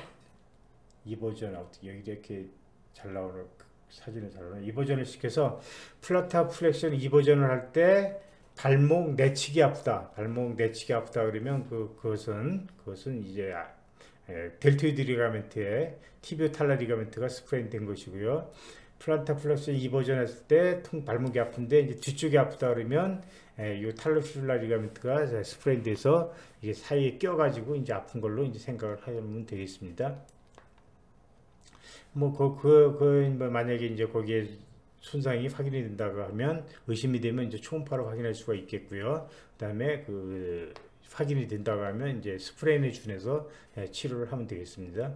2버전 여기 이렇게 잘 나오는 사진을 잘 나오는 2버전을 시켜서 플란타 플렉션 2버전을 할 때 발목 내치기 아프다. 발목 내치기 아프다 그러면 그것은 이제 델토이드 리가멘트에 티비오 탈라 리가멘트가 스프레인 된 것이고요. 플란타 플렉션 2버전 했을 때 발목이 아픈데 이제 뒤쪽이 아프다 그러면 이 탈로피듈라 리가멘트가 스프레인 돼서 이게 사이에 껴가지고 이제 아픈 걸로 이제 생각을 하면 되겠습니다. 뭐 만약에 이제 거기에 손상이 확인이 된다고 하면 의심이 되면 이제 초음파로 확인할 수가 있겠고요. 그다음에 확인이 된다고 하면 이제 스프레인에 준해서 치료를 하면 되겠습니다.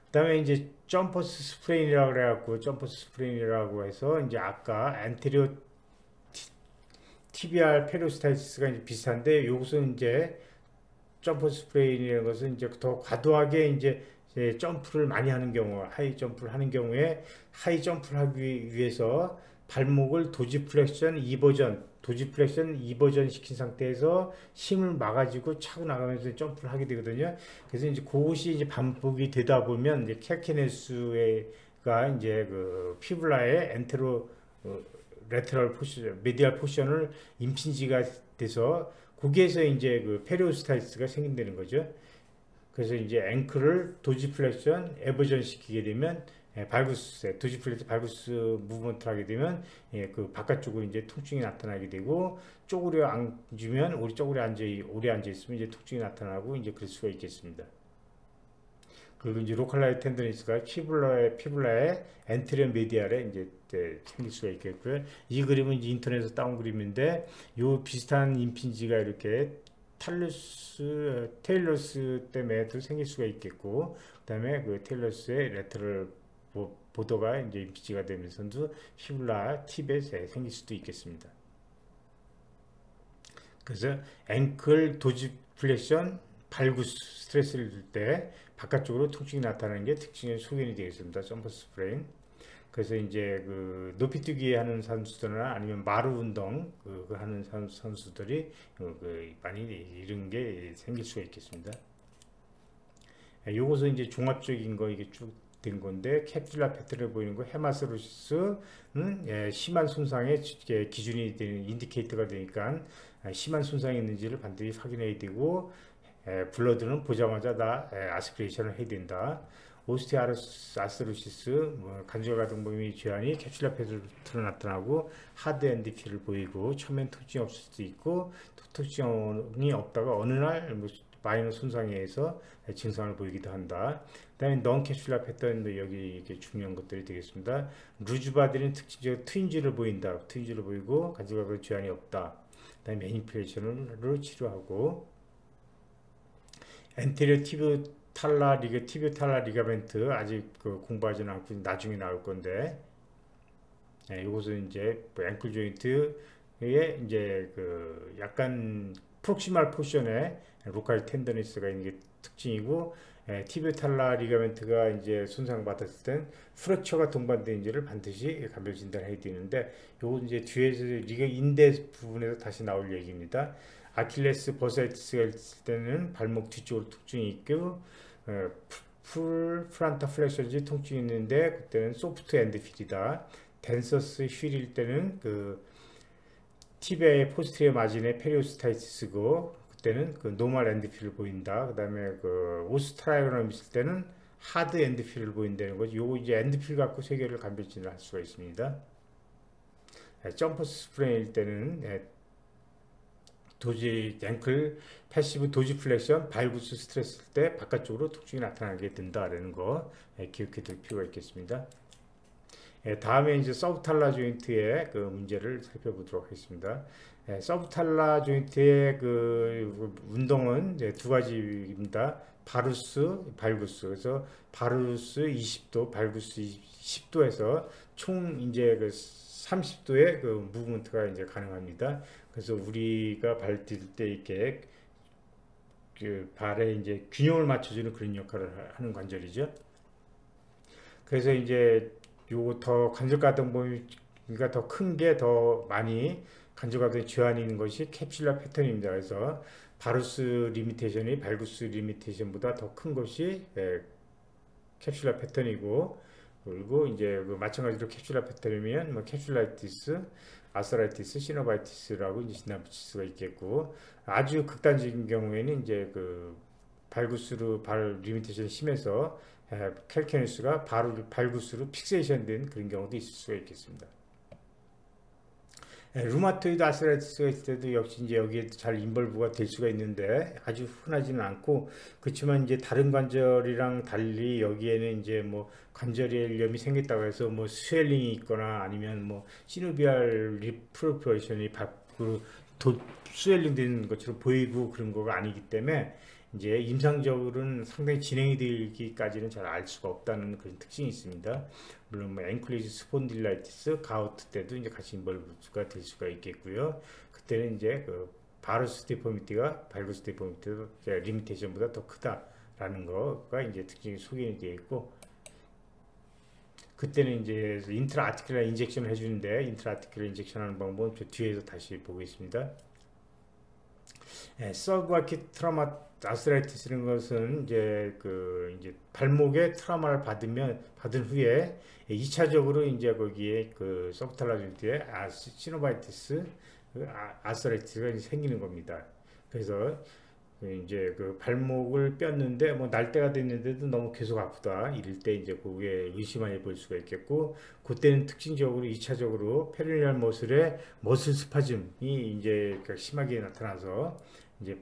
그다음에 이제 점퍼스 스프레인이라고 그래갖고 점퍼스 스프레인이라고 해서 이제 아까 안테리오 TBR 페리오스타이티스가 이제 비슷한데 요것은 이제 점퍼스 스프레인이라는 것은 이제 더 과도하게 이제 점프를 많이 하는 경우, 하이 점프를 하는 경우에 하이 점프를 하기 위해서 발목을 도지플렉션 2버전 시킨 상태에서 힘을 막아주고 차고 나가면서 점프를 하게 되거든요. 그래서 이제 그것이 이제 반복이 되다 보면 이제 캘키네스가 이제 그 피블라의 엔테로 레터럴 포션, 메디알 포션을 임핀지가 돼서 거기에서 이제 그 페리오스타이티스가 생긴다는 거죠. 그래서 이제 앵클을 도지플렉션 에버전 시키게 되면 도지플렉션 발구스 무브먼트를 하게 되면 그 바깥쪽으로 이제 통증이 나타나게 되고 쪼그려 앉으면 오래 앉아 있으면 이제 통증이 나타나고 이제 그럴 수가 있겠습니다. 그리고 이제 로컬라이 텐더니스가 피블라의 엔테리어 메디알에 이제 생길 수가 있겠고요. 이 그림은 이제 인터넷에서 따온 그림인데 요 비슷한 임핀지가 이렇게 테일러스 때문에도 생길 수가 있겠고, 그 다음에 그 테일러스의 레터럴 보더가 이제 임피지가 되면서도 피블라 팁에 생길 수도 있겠습니다. 그래서 앵클 도지플렉션 발구스 스트레스를 줄 때 바깥쪽으로 통증이 나타나는 게 특징의 소견이 되겠습니다. 점퍼 스프레인. 그래서 이제 그 높이뛰기 하는 선수들이나 아니면 마루 운동 하는 선수들이 많이 이런 게 생길 수가 있겠습니다. 요것은 이제 종합적인 거 이게 쭉 된 건데 캡슐라 패턴을 보이는 거 헤마스로시스는 심한 손상의 기준이 되는 인디케이터가 되니까 심한 손상이 있는지를 반드시 확인해야 되고 블러드는 보자마자 다 아스피레이션을 해야 된다. 오스티아로스로시스, 간질가동범위 죄환이 캡슐라 패턴으로 나타나고 하드 엔디피를 보이고 처음엔 통증이 없을 수도 있고 통증이 없다가 어느 날 마이너 손상에 의해서 증상을 보이기도 한다. 그 다음에 넌캡슐라 패턴도 여기 이게 중요한 것들이 되겠습니다. 루즈바디는 특징적으로 트윈지를 보인다. 트윈지를 보이고 간질가동 죄환이 없다. 그 다음에 매니플레이션으로 치료하고 엔테리어 티비오 탈라 리가멘트 아직 공부하지는 않고 나중에 나올 건데 이것은 이제 앵클 조인트에 이제 약간 프록시말 포션에 로컬 텐더니스가 있는 게 특징이고 티비오 탈라 리가멘트가 이제 손상받았을 땐 프랙처가 동반되는지를 반드시 감별 진단해야 되는데 요거 이제 뒤에서 인대 부분에서 다시 나올 얘기입니다. 아킬레스 버사이티스가 있을 때는 발목 뒤쪽으로 통증이 있고 플란타 플렉션지 통증이 있는데 그때는 소프트 엔드필이다. 댄서스 휠일 때는 티비아의 포스티리어 마진의 페리오스타이티스고 그때는 노멀 엔드필을 보인다. 그 다음에 오스트라이거넘 있을 때는 하드 엔드필을 보인다는 거죠. 요거 이제 엔드필 갖고 세 개를 감별 진단할 수가 있습니다. 점퍼 스프레인일 때는 앵클 패시브 도지플렉션 발구스 스트레스 때 바깥쪽으로 통증이 나타나게 된다라는 거 기억해 둘 필요가 있겠습니다. 다음에 이제 서브탈라 조인트의 문제를 살펴보도록 하겠습니다. 서브탈라 조인트의 운동은 두 가지입니다. 바루스, 발구스. 그래서 바루스 20도, 발구스 10도에서 총 이제 그 30도의 그 무브먼트가 이제 가능합니다. 그래서 우리가 발 뛸 때 이렇게 그 발에 이제 균형을 맞춰주는 그런 역할을 하는 관절이죠. 그래서 이제 요거 더 관절 가동범위가 더 큰 게 더 많이 관절 가동에 제한이 있는 것이 캡슐라 패턴입니다. 그래서 바루스 리미테이션이 발구스 리미테이션보다 더 큰 것이 캡슐라 패턴이고, 그리고 이제 그 마찬가지로 캡슐라 패턴이면 뭐 캡슐라이티스, 아스라이티스, 시노바이티스라고 이제 진단붙일 수가 있겠고, 아주 극단적인 경우에는 이제 그 발구스로 발 리미테이션이 심해서 캘케누스가 발구스로 픽세이션 된 그런 경우도 있을 수가 있겠습니다. 루마토이드 아스라이티스가 있을 때도 역시 이제 여기에 잘 인벌브가 될 수가 있는데 아주 흔하지는 않고, 그렇지만 이제 다른 관절이랑 달리 여기에는 이제 뭐 관절염이 생겼다고 해서 뭐 스웰링이 있거나 아니면 뭐 시노비알 리프로퍼레이션이 밖으로 스웰링 되는 것처럼 보이고 그런 거가 아니기 때문에 이제 임상적으로는 상당히 진행이 되기까지는 잘 알 수가 없다는 그런 특징이 있습니다. 물론 뭐 앵클리지 스폰딜라이티스, 가우트 때도 이제 같이 인벌브가 될 수가 있겠고요. 그때는 이제 그 바루스 디포미티가 발구스 디포미티 리미테이션보다 더 크다라는 거가 이제 특징이 소개가 되어 있고, 그때는 이제 인트라 아티큘라 인젝션을 해주는데, 인트라 아티큘라 인젝션 하는 방법은 저 뒤에서 다시 보겠습니다. 서브아킷 트라우마 아스라이티스라는 것은 이제 이제 발목에 트라우마를 받은 후에 2차적으로 이제 거기에 그 서브탈라 조인트에 시노바이티스, 아스라이티스가 생기는 겁니다. 그래서 이제 그 발목을 뼈는데 뭐 날 때가 됐는데도 너무 계속 아프다 이럴 때 이제 그게 의심을 볼 수가 있겠고, 그때는 특징적으로 2차적으로 페리니얼 머슬의 머슬 스파즘이 이제 심하게 나타나서 이제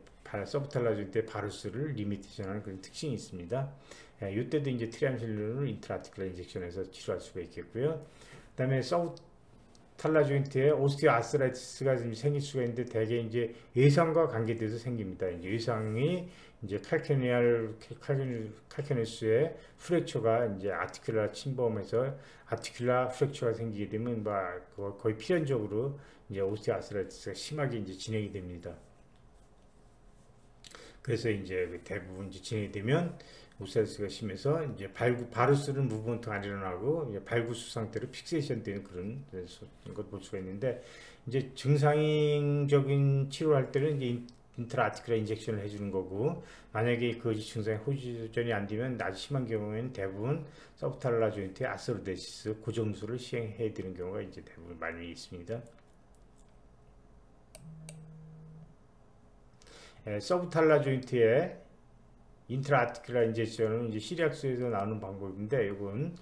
서브탈라 조인트의 바루스를 리미테이션하는 그런 특징이 있습니다. 이때도 이제 트리암실린을 인트라아티큘라 인젝션에서 치료할 수가 있겠고요. 그다음에 서브탈라 조인트에 오스티오 아스라이티스가 생길 수가 있는데 대개 이제 외상과 관계돼서 생깁니다. 이제 외상이 이제 칼케누스의 프랙처가 이제 아티큘라 침범해서 아티큘라 프랙처가 생기게 되면 거의 필연적으로 이제 오스티오 아스라이티스가 심하게 이제 진행이 됩니다. 그래서 이제 대부분 이제 진행이 되면 오스티오아스가 심해서 이제 바루스는 무브먼트가 안 일어나고 이제 발구스 상태로 픽세이션 되는 그런 걸 볼 수가 있는데, 이제 증상적인 치료할 때는 이제 인트라아티큘라 인젝션을 해주는 거고, 만약에 그 증상이 호전이 안 되면 아주 심한 경우에는 대부분 서브탈라 조인트의 아스로데시스 고정술을 시행해야 되는 경우가 이제 대부분 많이 있습니다. 서브탈라 조인트의 인트라아티큘라 인젝션은 이제 시리악스에서 나오는 방법인데, 이건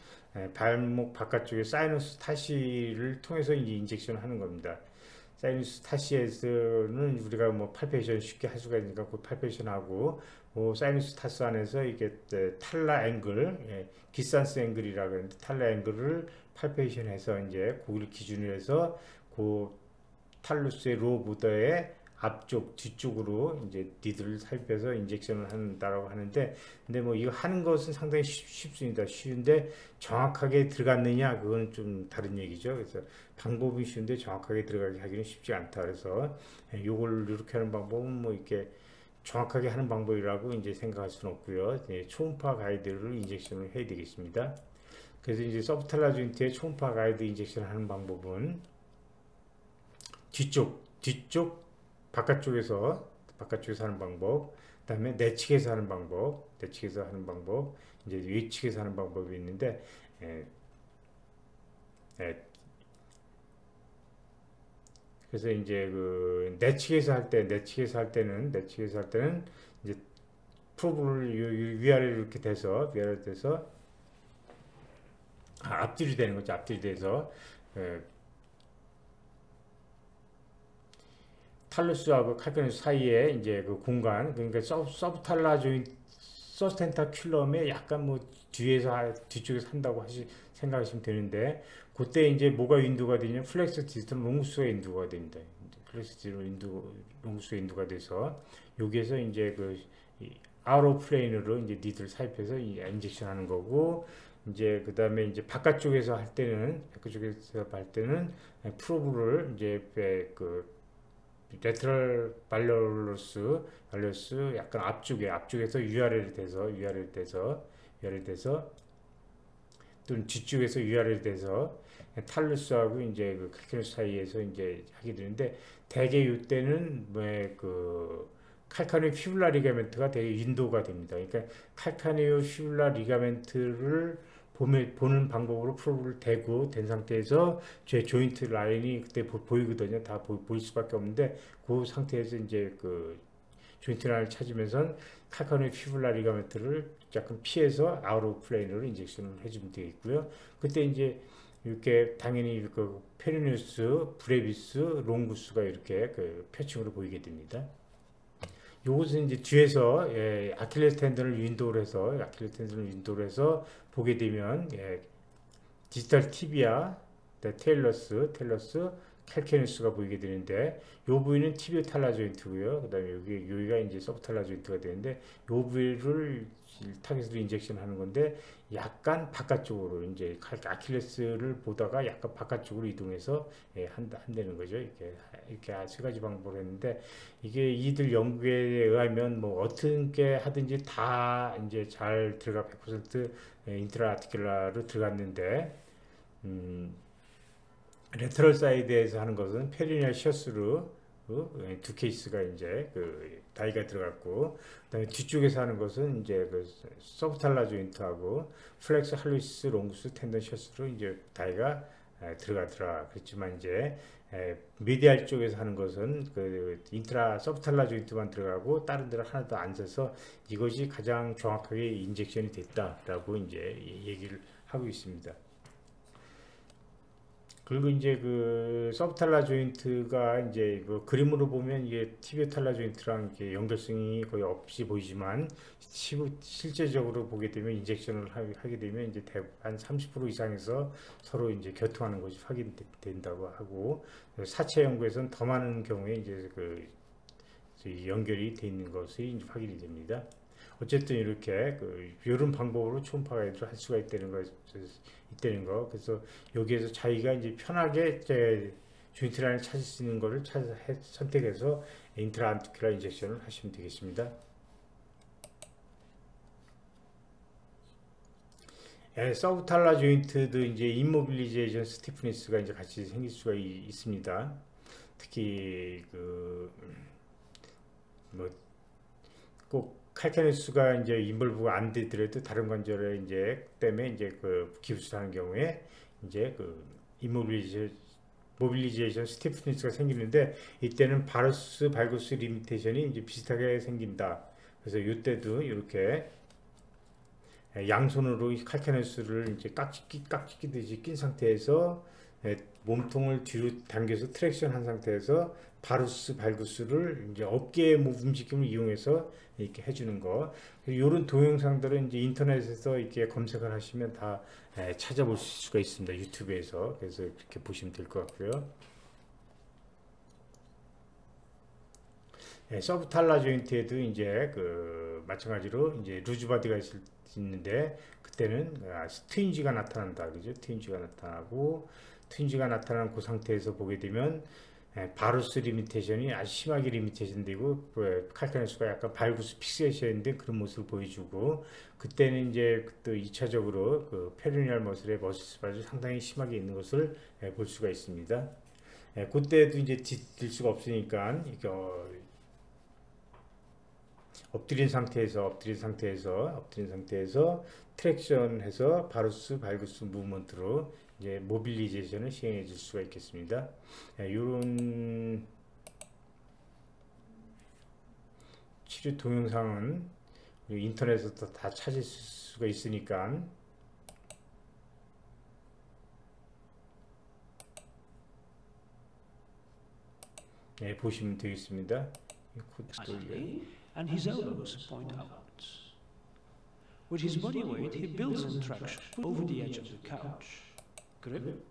발목 바깥쪽에 사이너스 타시를 통해서 이제 인젝션을 하는 겁니다. 사이너스 타시에서는 우리가 뭐 팔페이션 쉽게 할 수가 있으니까 그 팔페이션하고, 사이너스 타스 안에서 이게 탈라 앵글, 기산스 앵글이라고 하는데, 탈라 앵글을 팔페이션해서 이제 거기를 기준으로 해서 그 탈루스의 로보더의 앞쪽, 뒤쪽으로 이제 니들을 살펴서 인젝션을 한다라고 하는데, 근데 뭐 이거 하는 것은 상당히 쉽습니다. 쉬운데 정확하게 들어갔느냐, 그건 좀 다른 얘기죠. 그래서 방법이 쉬운데 정확하게 들어가게 하기는 쉽지 않다. 그래서 요걸 이렇게 하는 방법은 뭐 이렇게 정확하게 하는 방법이라고 이제 생각할 수는 없고요. 초음파 가이드를 인젝션을 해야 되겠습니다. 그래서 이제 서브탈라 조인트의 초음파 가이드 인젝션을 하는 방법은 뒤쪽 바깥쪽에서 하는 방법, 그 다음에 내측에서 하는 방법, 이제 외측에서 하는 방법이 있는데, 그래서 이제 그 내측에서 할 때는 이제 프로브를 위아래로 이렇게 돼서 앞뒤로 되는 거죠. 앞뒤로 돼서 탈루스하고 칼케누스 사이에 이제 그 공간, 그러니까 서브탈라 조인트 서스텐타큘럼에 약간 뭐 뒤쪽에서 한다고 생각하시면 되는데, 그때 이제 뭐가 인두가 되냐, 플렉스 디스턴 롱수가 인두가 됩니다. 플렉스 디스턴 롱수가 인두가 돼서 여기에서 이제 그 아로 플레인으로 이제 니들 삽입해서 인젝션 하는 거고, 이제 그 다음에 이제 바깥쪽에서 할 때는 프로브를 이제 그 레터럴 발러스 약간 앞쪽에서 위아래로 돼서 또는 뒤쪽에서 위아래로 돼서 탈루스하고 이제 그 칼카누스 사이에서 이제 하게 되는데, 대개 이때는 그 칼카니오 피뷸라 리가멘트가 되게 인도가 됩니다. 그러니까 칼카니오 피뷸라 리가멘트를 보는 방법으로 프로브를 대고 된 상태에서 제 조인트 라인이 그때 보이거든요. 다 보일 수밖에 없는데, 그 상태에서 이제 그 조인트 라인을 찾으면서 칼카니오 피뷸라 리가멘트를 약간 피해서 아우터 플레인으로 인젝션을 해주면 되겠고요. 그때 이제 이렇게 당연히 그 페리뉴스, 브레비스, 롱구스가 이렇게 그 표층으로 보이게 됩니다. 요것은 이제 뒤에서 아킬레스 텐던을 윈도우로 해서 보게 되면 디지털 티비아, 테일러스, 칼케누스가 보이게 되는데, 요 부위는 티비오 탈라 조인트고요. 그 다음에 여기가 이제 서브 탈라 조인트가 되는데, 요 부위를 타겟으로 인젝션 하는 건데, 약간 바깥쪽으로 이제 아킬레스를 보다가 약간 바깥쪽으로 이동해서 한다는 거죠. 이렇게 세 가지 방법을 했는데, 이게 이들 연구에 의하면 뭐 어떻게 하든지 다 이제 잘 들어가 100% 인트라 아티큘라로 들어갔는데, 레터럴 사이드에서 하는 것은 페리니얼 셔스로 두 케이스가 이제 그 다이가 들어갔고, 그다음에 뒤쪽에서 하는 것은 이제 그 서브탈라 조인트하고 플렉스 할루이스 롱구스 텐던 셔스로 이제 다이가 들어가더라. 그렇지만 이제 미디알 쪽에서 하는 것은 그 인트라 서브탈라 조인트만 들어가고 다른 데를 하나도 안 써서 이것이 가장 정확하게 인젝션이 됐다라고 이제 얘기를 하고 있습니다. 그리고 이제 그 서브탈라 조인트가 이제 그 그림으로 보면 이게 티비오 탈라 조인트랑 이렇게 연결성이 거의 없이 보이지만, 실제적으로 보게 되면 인젝션을 하게 되면 이제 한 30% 이상에서 서로 이제 교통하는 것이 확인된다고 하고, 사체 연구에서는 더 많은 경우에 이제 그 연결이 돼 있는 것이 이제 확인이 됩니다. 어쨌든 이렇게 이런 방법으로 초음파 가이드를 할 수가 있다는 거. 그래서 여기에서 자기가 이제 편하게 조인트 라인을 찾을 수 있는 거를 선택해서 인트라아티큘라 인젝션을 하시면 되겠습니다. 서브탈라 조인트도 이제 임모빌리제이션 스티프니스가 이제 같이 생길 수가 있습니다. 특히 꼭 칼카누스가 이제 인볼브가 안 되더라도 다른 관절에 이제 때문에 이제 그 기부스하는 경우에 이제 그 모빌리제이션 스티프니스가 생기는데, 이때는 발구스 리미테이션이 이제 비슷하게 생긴다. 그래서 이때도 이렇게 양손으로 칼카누스를 이제 깍지끼듯이 낀 상태에서 몸통을 뒤로 당겨서 트랙션 한 상태에서 발구스를 이제 어깨의 움직임을 이용해서 이렇게 해주는 거. 이런 동영상들은 이제 인터넷에서 이렇게 검색을 하시면 다 찾아볼 수가 있습니다. 유튜브에서. 그래서 이렇게 보시면 될 것 같고요. 서브탈라 조인트에도 이제 마찬가지로 이제 루즈 바디가 있는데, 그때는 트윈지가 나타난다. 그죠? 트윈지가 나타나는 그 상태에서 보게 되면 바루스 리미테이션이 아주 심하게 리미테이션 되고, 칼카누스가 약간 발구스 픽세이션인데 그런 모습을 보여주고, 그때는 이제 또 2차적으로 그 페리니얼 머슬의 머슬 스파즈가 상당히 심하게 있는 것을 볼 수가 있습니다. 그때도 이제 들 수가 없으니까 이게 엎드린 상태에서 트랙션해서 발구스 무브먼트로 이제 모빌리제이션을 시행해 줄 수가 있겠습니다. 이런 치료 동영상은 인터넷에서 다 찾을 수가 있으니까 보시면 되겠습니다. And his elbows point outwards. With his body weight, he builds in traction over the edge of the couch. Grip.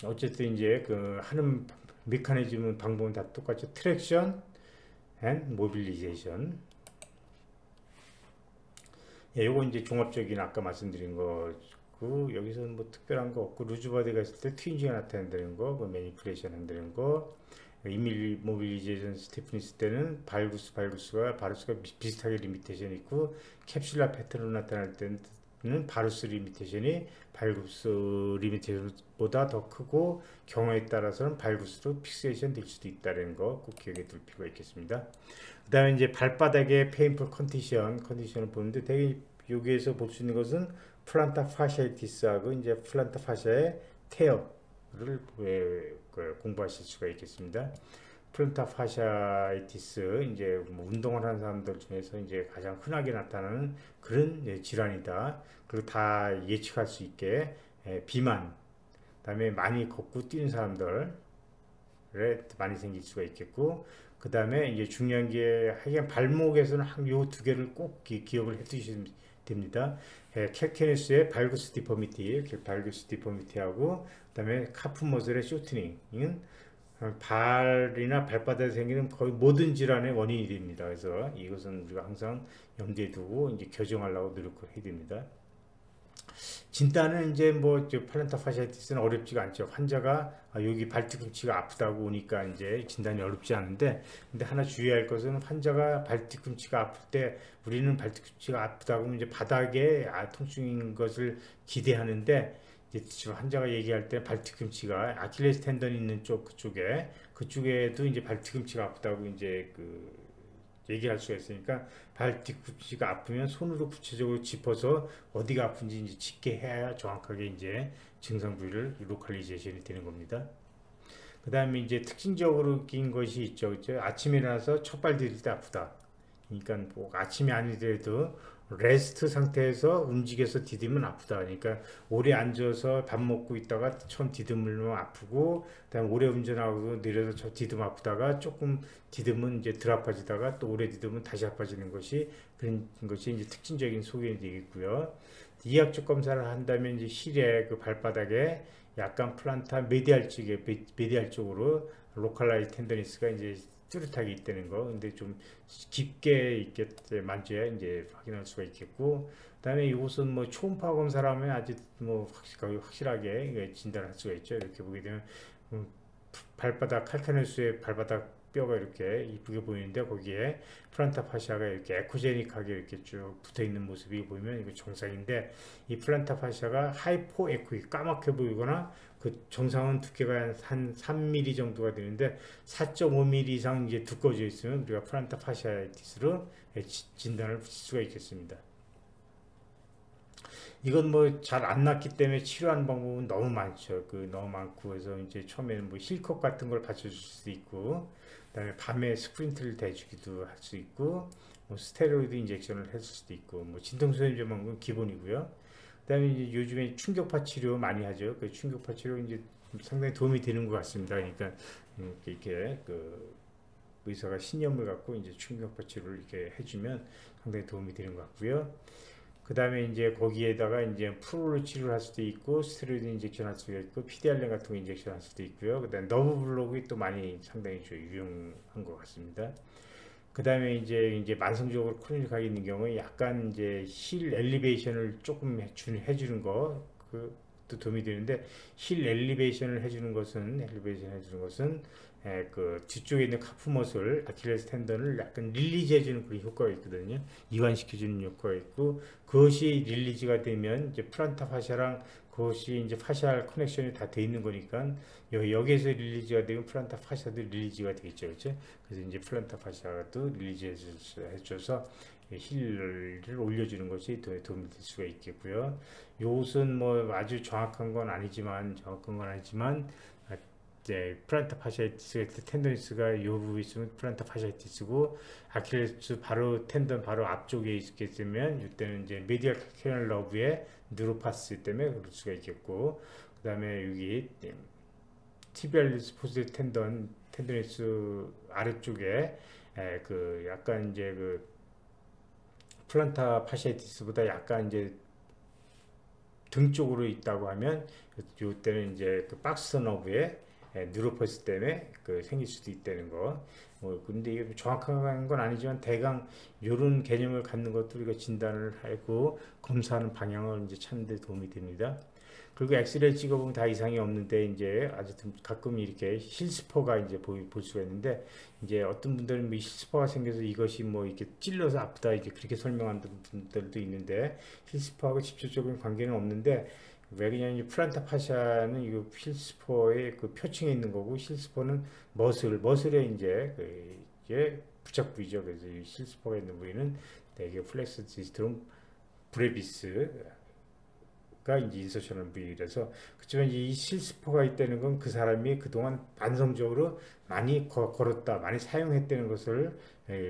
어쨌든 이제 하는 메커니즘은 방법은 다 똑같죠. 트랙션 앤 모빌리제이션. 예, 요거 이제 종합적인 아까 말씀드린 거고 여기서는 뭐 특별한 거 없고 루즈바디가 있을 때 트윈징이 나타낸다는 거, 그 매니플레이션 한다는 거, 이밀모빌리제이션 스티프니스 때는 발구스가 바루스가 비슷하게 리미테이션이 있고 캡슐라 패턴으로 나타날 때는 바루스 리미테이션이 발구스 리미테이션보다 더 크고 경우에 따라서는 발구스로 픽세이션 될 수도 있다는 거 꼭 기억해 둘 필요가 있겠습니다. 그 다음에 이제 발바닥의 페인풀 컨디션을 보는데 되게 여기에서 볼 수 있는 것은 플란타 파시아이티스하고 이제 플란타 파시아의 테어를 공부하실 수가 있겠습니다. 플란타 파시아이티스 이제 뭐 운동을 하는 사람들 중에서 이제 가장 흔하게 나타나는 그런 질환이다. 그리고 다 예측할 수 있게 비만, 그다음에 많이 걷고 뛰는 사람들에 많이 생길 수가 있겠고, 그 다음에 이제 중요한 게 하여간 발목에서는 요 두 개를 꼭 기억을 해 두시면 됩니다. 캘케네스의 발구스 디포미티하고 그다음에 카프 머슬의 쇼트닝은 발이나 발바닥에 생기는 거의 모든 질환의 원인이 됩니다. 그래서 이것은 우리가 항상 염두에 두고 이제 교정하려고 노력을 해야 됩니다. 진단은 이제 뭐 플란타 파시아이티스는 어렵지가 않죠. 환자가 여기 발 뒤꿈치가 아프다고 오니까 이제 진단이 어렵지 않은데, 근데 하나 주의할 것은 환자가 발 뒤꿈치가 아플 때 우리는 발 뒤꿈치가 아프다고 하면 이제 바닥에 통증인 것을 기대하는데, 이제 환자가 얘기할 때 발 뒤꿈치가 아킬레스 텐던 있는 그쪽에도 이제 발 뒤꿈치가 아프다고 이제 얘기할 수가 있으니까 발 뒤꿈치가 아프면 손으로 구체적으로 짚어서 어디가 아픈지 이제 짚게 해야 정확하게 이제 증상 부위를 로컬리제이션이 되는 겁니다. 그 다음에 이제 특징적으로 낀 것이 있죠. 그렇죠? 아침에 일어나서 첫발 디딜 때 아프다. 그러니까 뭐 아침이 아니더라도 레스트 상태에서 움직여서 디디면 아프다. 그러니까 오래 앉아서 밥 먹고 있다가 처음 디디면 아프고, 그다음에 오래 운전하고 내려서 디디면 아프다가 조금 디디면 이제 덜 아파지다가 또 오래 디디면 다시 아파지는 것이, 그런 것이 이제 특징적인 소견이 되겠고요. 이학적 검사를 한다면 이제 힐의 그 발바닥에 약간 플란타 메디알 쪽으로 로컬라이즈 텐더니스가 이제 뚜렷하게 있다는 거, 근데 좀 깊게 있게 만져야 이제 확인할 수가 있겠고, 그다음에 이것은 뭐 초음파 검사를 하면 아주 뭐 확실하게 진단할 수가 있죠. 이렇게 보게 되면 발바닥 칼카네스의 발바닥 뼈가 이렇게 이쁘게 보이는데 거기에 플란타 파시아가 이렇게 에코제닉하게 이렇게 쭉 붙어 있는 모습이 보이면 이거 정상인데, 이 플란타 파시아가 하이포 에코이 까맣게 보이거나 그 정상은 두께가 한 3mm 정도가 되는데 4.5mm 이상 이제 두꺼워져 있으면 우리가 플란타 파시아이티스로 진단을 붙일 수가 있겠습니다. 이건 뭐 잘 안 낫기 때문에 치료하는 방법은 너무 많죠. 너무 많고, 그래서 이제 처음에는 뭐 힐컵 같은 걸 받쳐줄 수도 있고, 그다음에 밤에 스프린트를 대주기도 할 수 있고, 뭐 스테로이드 인젝션을 했을 수도 있고, 뭐 진통소염제만 건 기본이고요. 그다음에 이제 요즘에 충격파 치료 많이 하죠. 그 충격파 치료 이제 상당히 도움이 되는 것 같습니다. 그러니까 이렇게 의사가 신념을 갖고 이제 충격파 치료를 이렇게 해주면 상당히 도움이 되는 것 같고요. 그 다음에 이제 거기에다가 이제 프로를 치료할 수도 있고, 스테로이드 인젝션 할 수도 있고, PDRN 같은 거 인젝션 할 수도 있고요. 그 다음에 너브 블록이 또 많이 상당히 유용한 것 같습니다. 그 다음에 이제 만성적으로 크로닉하게 있는 경우에 약간 이제 힐 엘리베이션을 조금 해주는 거, 또 도움이 되는데, 힐 엘리베이션을 해주는 것은 그 뒤쪽에 있는 카프 머슬, 아킬레스 텐던을 약간 릴리즈 해주는 그런 효과가 있거든요. 이완시켜주는 효과가 있고, 그것이 릴리즈가 되면 이제 플란타 파시아랑 그것이 이제 파시알 커넥션이 다 돼 있는 거니까 여기에서 릴리즈가 되면 플란타 파시아도 릴리즈가 되겠죠. 그렇죠? 그래서 이제 플란타 파시아도 릴리즈 해줘서 힐을 올려주는 것이 더 도움이 될 수가 있겠고요. 요것은 뭐 아주 정확한 건 아니지만 플란타 파시아이티스 텐더니스가 요 부분에 있으면 플란타 파시아이티스고, 아킬레스 바로 텐던 바로 앞쪽에 있게 되면 이때는 이제 메디얼 칼케널 러브의 뉴로파스 때문에 그럴 수가 있겠고, 그 다음에 여기 티비알리스 포스 텐더니스 아래쪽에 약간 이제 플란타 파시아이티스보다 약간 이제 등 쪽으로 있다고 하면 요때는 이제 박스 너브의 뉴로퍼스 때문에 생길 수도 있다는 거. 근데 이게 정확한 건 아니지만 대강 이런 개념을 갖는 것도 우리가 진단을 하고 검사하는 방향을 이제 찾는 데 도움이 됩니다. 그리고 엑스레이 찍어보면 다 이상이 없는데 이제 아주 가끔 이렇게 힐스퍼가 이제 볼 수가 있는데, 이제 어떤 분들은 뭐 힐스퍼가 생겨서 이것이 뭐 이렇게 찔러서 아프다 이렇게 그렇게 설명하는 분들도 있는데, 힐스퍼하고 직접적인 관계는 없는데, 왜 그러냐면 플란타 파샤는 이 힐스퍼의 표층에 있는 거고, 힐스퍼는 머슬에 이제 부착 부위죠. 그래서 이 힐스퍼가 있는 부위는 대개 플렉스 디스트롬 브레비스가 이제 인서션한 부위라서. 그렇지만 이 힐스퍼가 있다는 건 그 사람이 그동안 만성적으로 많이 걸었다, 많이 사용했다는 것을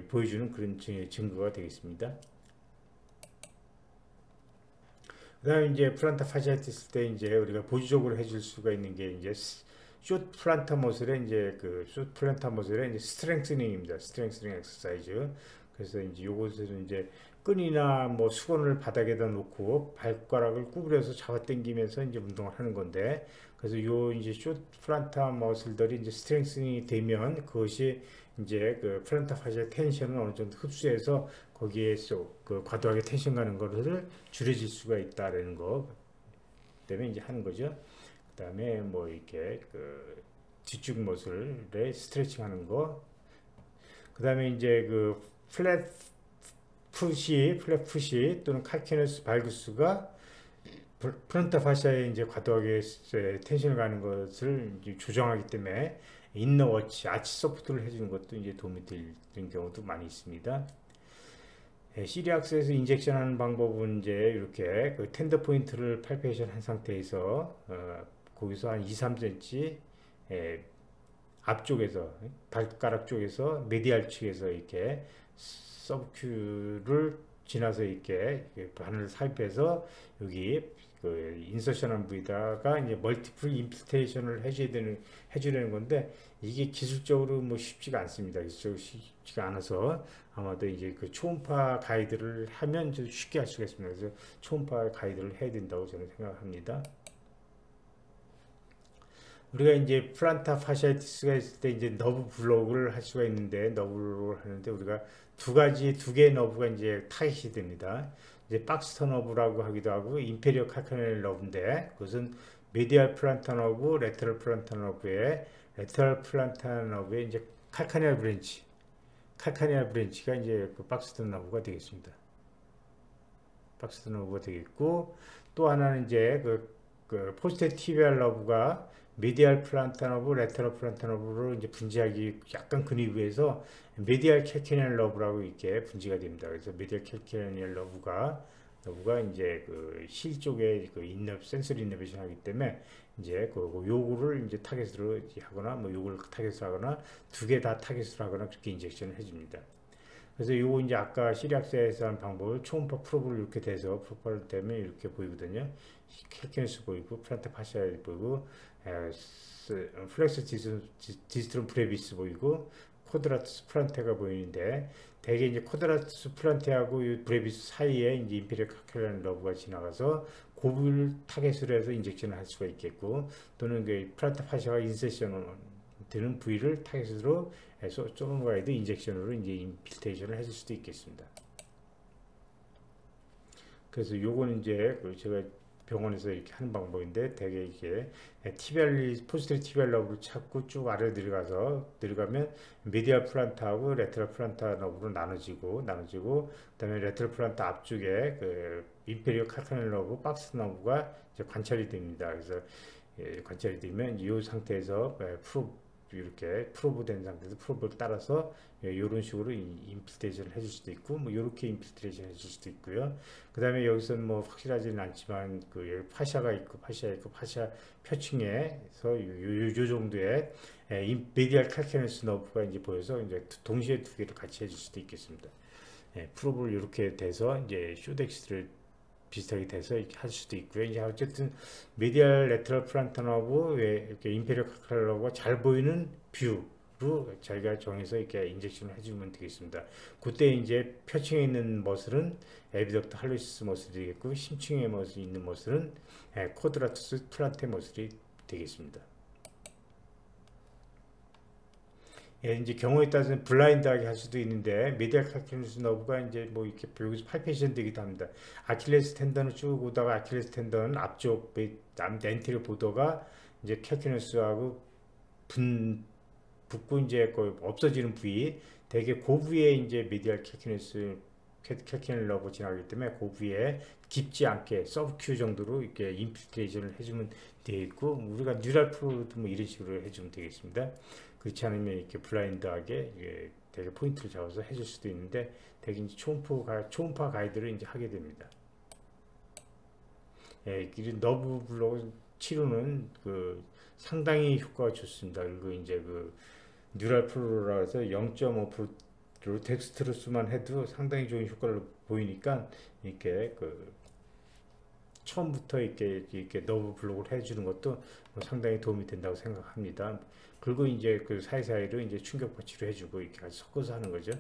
보여주는 그런 증거가 되겠습니다. 그 다음에 이제 플란타 파시아티스 때 이제 우리가 보조적으로 해줄 수가 있는 게 이제 숏 플란타 머슬의 숏 플란타 머슬의 이제 스트렝스닝입니다. 스트렝스닝 엑서사이즈. 그래서 이제 요것은 이제 끈이나 뭐 수건을 바닥에다 놓고 발가락을 구부려서 잡아당기면서 이제 운동을 하는 건데, 그래서 요 이제 숏 플란타 머슬들이 이제 스트렝스닝이 되면 그것이 이제 플란타 파시아 텐션을 어느 정도 흡수해서 거기에 과도하게 텐션 가는 것을 줄여질 수가 있다라는 거 때문에 이제 하는 거죠. 그 다음에 뭐 이렇게 뒤쪽 머슬에 스트레칭 하는 거. 그 다음에 이제 플랫 푸시 또는 칼키너스 발구스가 플란타 파시아에 이제 과도하게 텐션을 가는 것을 이제 조정하기 때문에 인너 워치, 아치 서포트를 해주는 것도 이제 도움이 되는 경우도 많이 있습니다. 시리악스에서 인젝션 하는 방법은 이제 이렇게 텐더 포인트를 팔페이션 한 상태에서 거기서 한 2-3cm 앞쪽에서 발가락 쪽에서 메디알 측에서 이렇게 서브큐를 지나서 이렇게 바늘을 삽입해서 여기 인서션한 부위다가 이제 멀티플 인필트레이션을 해주려는 건데, 이게 기술적으로 뭐 쉽지가 않습니다. 기술적으로 쉽지가 않아서 아마도 이제 초음파 가이드를 하면 좀 쉽게 할 수가 있습니다. 그래서 초음파 가이드를 해야 된다고 저는 생각합니다. 우리가 이제 플란타 파시아티스가 있을 때 이제 너브 블록을 할 수가 있는데, 너브 블록을 하는데 우리가 두 개의 너브가 이제 타깃이 됩니다. 이제 박스터 너브라고 하기도 하고 인페리어 칼카넬 너브인데, 그것은 메디알 플란타 너브, 레터럴 플란타 너브의 레터럴 플란타 너브의 이제 칼카넬 브랜치가 이제 박스터 너브가 되겠습니다. 박스터 너브가 되겠고, 또 하나는 이제 포스테 티비알 너브가 메디알 플란타 너브, 레터럴 플란타 너브로 이제 분지하기 약간 근위부에서 메디알 캘케니얼 너브라고 이렇게 분지가 됩니다. 그래서 메디알 캘케니얼 너브가 이제 실 쪽에 센서리 이너베이션 하기 때문에 이제 요거를 이제 타겟으로 하거나 뭐 요걸 타겟으로 하거나 두 개 다 타겟으로 하거나 그렇게 인젝션을 해줍니다. 그래서 요거 이제 아까 시리악스에서 한 방법을 초음파 프로브를 이렇게 돼서 프로파를 되면 이렇게 보이거든요. 캘케니스 보이고 플란타 파시아 보이고 플렉스 디스트롬 브레비스 보이고 쿼드라투스 플란테가 보이는데, 대개 이제 쿼드라투스 플란테하고 이 브레비스 사이에 이제 인페리얼 칼큘라는 러브가 지나가서 고부를 타겟으로 해서 인젝션을 할 수가 있겠고, 또는 플란타 파시아가 인세션 되는 부위를 타겟으로 해서 조금 가이드 인젝션으로 이제 인필트레이션을 해줄 수도 있겠습니다. 그래서 요거는 이제 제가 병원에서 이렇게 하는 방법인데, 대개 이게 포스테리 티비알 너브를 찾고 쭉 아래로 내려가면 메디알 플란타하고 레터럴 플란타 너브로 나눠지고 그다음에 레터럴 플란타 앞쪽에 인페리어 칼카넬 너브, 박스 너브가 이제 관찰이 됩니다. 그래서 관찰이 되면 이 상태에서 이렇게 프로브 된 상태에서 프로브를 따라서 이런 식으로 인필트레이션을 해줄 수도 있고, 뭐 이렇게 인필트레이션 해줄 수도 있고요. 그 다음에 여기서는 뭐 확실하지는 않지만 파시아가 있고 파시아 표층에서 요 정도의 메디알 칼케네스 너브가 이제 보여서 이제 동시에 두 개를 같이 해줄 수도 있겠습니다. 프로브를 이렇게 돼서 이제 쇼덱스를 비슷하게 돼서 이렇게 할 수도 있고요. 이제 어쨌든 메디알 레터럴 플란타 너브, 이렇게 인페리어 칼칼 너브가 잘 보이는 뷰로 저희가 정해서 이렇게 인젝션을 해주면 되겠습니다. 그때 이제 표층에 있는 머슬은 에비덕터 할로시스 머슬이 되겠고, 심층에 있는 머슬은 쿼드라투스 플란테 머슬이 되겠습니다. 예, 이제 경우에 따라서는 블라인드하게 할 수도 있는데 메디얼 칼큘러스 너브가 이제 뭐 이렇게 여기서 팔페이션 되기도 합니다. 아킬레스 텐던을 쭉 오다가 아킬레스 텐던 앞쪽 엔티리어 보더가 이제 칼큘러스하고 붙고 이제 거의 없어지는 부위, 대개 그 부위에 이제 메디얼 칼큘러 너브 지나가기 때문에 그 부위에 깊지 않게 서브큐 정도로 이렇게 인필트레이션을 해주면 되겠고, 우리가 뉴럴 프로도 뭐 이런 식으로 해주면 되겠습니다. 그렇지 않으면 이렇게 블라인드하게 되게 포인트를 잡아서 해줄 수도 있는데, 되게 이제 초음파 가이드를 이제 하게 됩니다. 예, 이런 너브 블록 치료는 그 상당히 효과가 좋습니다. 그리고 이제 그 뉴럴 프로라서 0.5% 텍스트로스만 해도 상당히 좋은 효과를 보이니까 이렇게 그 처음부터 이렇게 너브 블록을 해주는 것도 뭐 상당히 도움이 된다고 생각합니다. 그리고 이제 그 사이사이로 이제 충격파 치료해주고 이렇게 같이 섞어서 하는 거죠.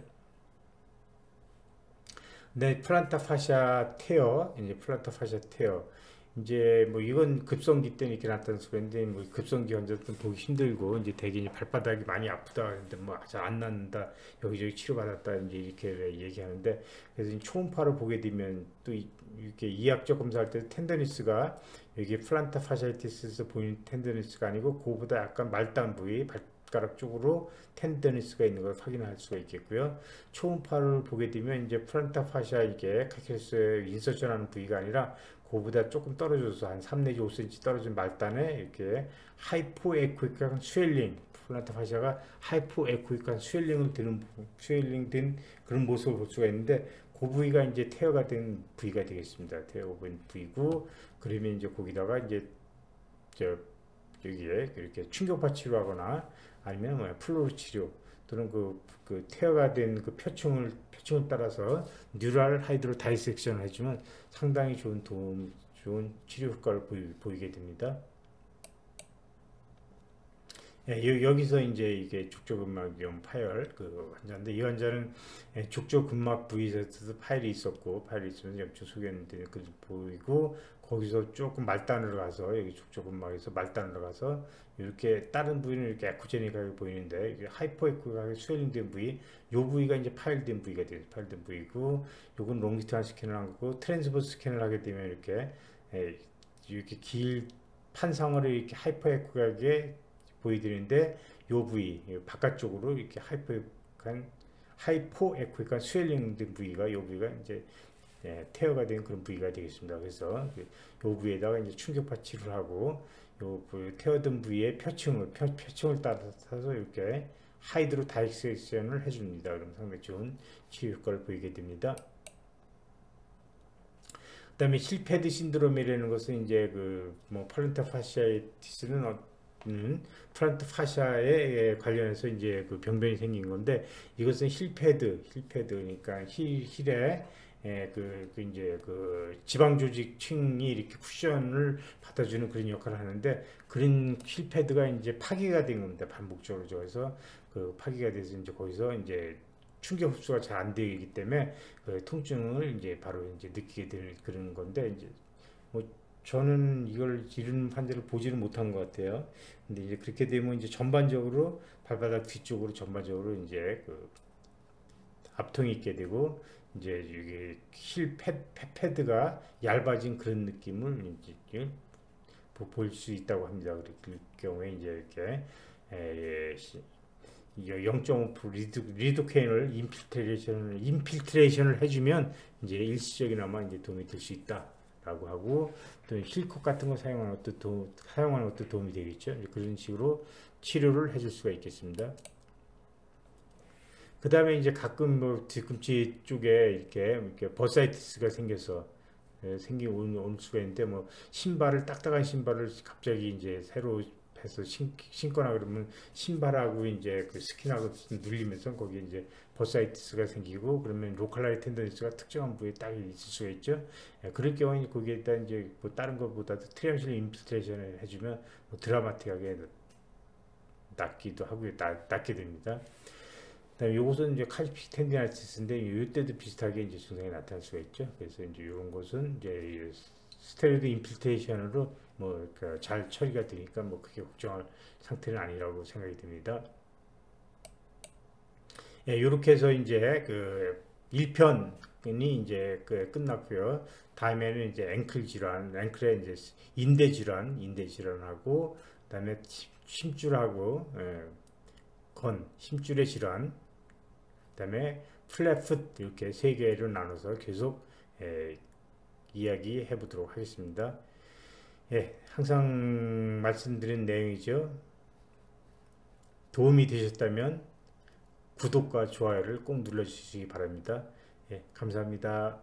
네, 플란타 파샤 테어, 이제 플란타 파샤 테어. 이제 뭐 이건 급성기 때 이렇게 나타날 수가 있는데, 뭐 급성기 환자들은 보기 힘들고 이제 대개 이제 발바닥이 많이 아프다 근데 뭐 잘 안 낫는다, 여기저기 치료받았다 이제 이렇게 얘기하는데, 그래서 초음파로 보게 되면 또 이렇게 이학적 검사할 때 텐더니스가 여기 플란타 파샤이티스에서 보이는 텐더니스가 아니고 그보다 약간 말단 부위 발가락 쪽으로 텐더니스가 있는 걸 확인할 수가 있겠고요. 초음파를 보게 되면 이제 플란타 파샤 이게 칼큘러스에 인서션하는 부위가 아니라 그보다 조금 떨어져서 한 3 내지 5cm 떨어진 말단에 이렇게 하이포에쿠익한 스웰링, 플란타 파샤가 하이포에쿠익한 스웰링을 된 그런 모습을 볼 수가 있는데, 그 부위가 이제 테어가 된 부위가 되겠습니다. 테어가 된 부위고, 그러면 이제 거기다가 이제 여기에 이렇게 충격파 치료하거나 아니면 뭐 플로우 치료 또는 그 테어가 된 그 표층을 따라서 뉴럴 하이드로 다이섹션을 해주면 상당히 좋은 치료 효과를 보이게 됩니다. 예, 여기서 이제 이게 족저근막염 파열 그 환자인데, 이 환자는 족저근막 부위에서도 파열이 있으면서 염증 소견인데 그 보이고, 거기서 조금 말단으로 가서 여기 족저근막에서 말단으로 가서 이렇게 다른 부위는 이렇게 에코제닉하게 보이는데, 이게 하이퍼에코하게 스웰링된 부위, 요 부위가 이제 파열된 부위가 돼요. 파열된 부위고, 요건 롱기트한 스캔을 한 거고, 트랜스버스 스캔을 하게 되면 이렇게 길 판상으로 이렇게 하이퍼에코하게 보여드리는데, 요 부위 바깥쪽으로 이렇게 하이포에코익한 스웰링 된 부위가, 요 부위가 이제 테어가 된 그런 부위가 되겠습니다. 그래서 요 부위에다가 이제 충격파 치료를 하고, 요 테어든 부위의 표층을 따라서 이렇게 하이드로 다이섹션을 해줍니다. 그럼 상당히 좋은 치료 효과를 보이게 됩니다. 그 다음에 힐패드 신드롬이라는 것은 이제 뭐 플란타 파시아이티스는 플란타 파샤에 관련해서 이제 그 병변이 생긴 건데, 이것은 힐패드 그러니까 힐에 이제 그 지방 조직층이 이렇게 쿠션을 받아주는 그런 역할을 하는데, 그런 힐패드가 이제 파괴가 된 겁니다. 반복적으로. 그래서 그 파괴가 돼서 이제 거기서 이제 충격 흡수가 잘 안 되기 때문에 그 통증을 이제 바로 이제 느끼게 되는 그런 건데, 이제 뭐 저는 이런 환자를 보지는 못한 것 같아요. 근데 이제 그렇게 되면 이제 전반적으로 발바닥 뒤쪽으로 전반적으로 이제 그 압통이 있게 되고, 이제 이게 힐 패드가 얇아진 그런 느낌을 이제 볼 수 있다고 합니다. 그 경우에 이제 이렇게 0.5% 리도케인을 인필트레이션을 해주면 이제 일시적이나마 이제 도움이 될 수 있다라고 하고, 또 힐컷 같은 거 사용하는 것도 도움이 되겠죠. 그런 식으로 치료를 해줄 수가 있겠습니다. 그 다음에 이제 가끔 뭐 뒤꿈치 쪽에 이렇게 버사이티스가 생겨서 올 수가 있는데, 뭐 딱딱한 신발을 갑자기 이제 새로 해서 신거나 그러면 신발하고 이제 그 스킨하고 눌리면서 거기에 이제 버사이티스가 생기고, 그러면 로컬라이 텐더니스가 특정한 부위에 딱 있을 수가 있죠. 그럴 경우에 거기에다 이제 뭐 다른 것보다도 트리암실 인필트레이션을 해주면 뭐 드라마틱하게 낫기도 하고요, 낫게 됩니다. 그다음에 요것은 이제 칼식 텐디나이티스인데, 이때도 비슷하게 이제 증상이 나타날 수가 있죠. 그래서 이제 이런 것은 이제 스테로이드 인필트레이션으로 뭐 잘 처리가 되니까 뭐 크게 걱정할 상태는 아니라고 생각이 듭니다. 예, 이렇게 해서 이제 그 1편이 이제 끝났고요. 다음에는 이제 앵클 질환, 앵클의 이제 인대 질환하고, 그다음에 심줄하고 심줄의 질환, 그다음에 플랫풋, 이렇게 세 개로 나눠서 계속 이야기해 보도록 하겠습니다. 예, 항상 말씀드린 내용이죠. 도움이 되셨다면 구독과 좋아요를 꼭 눌러주시기 바랍니다. 예, 감사합니다.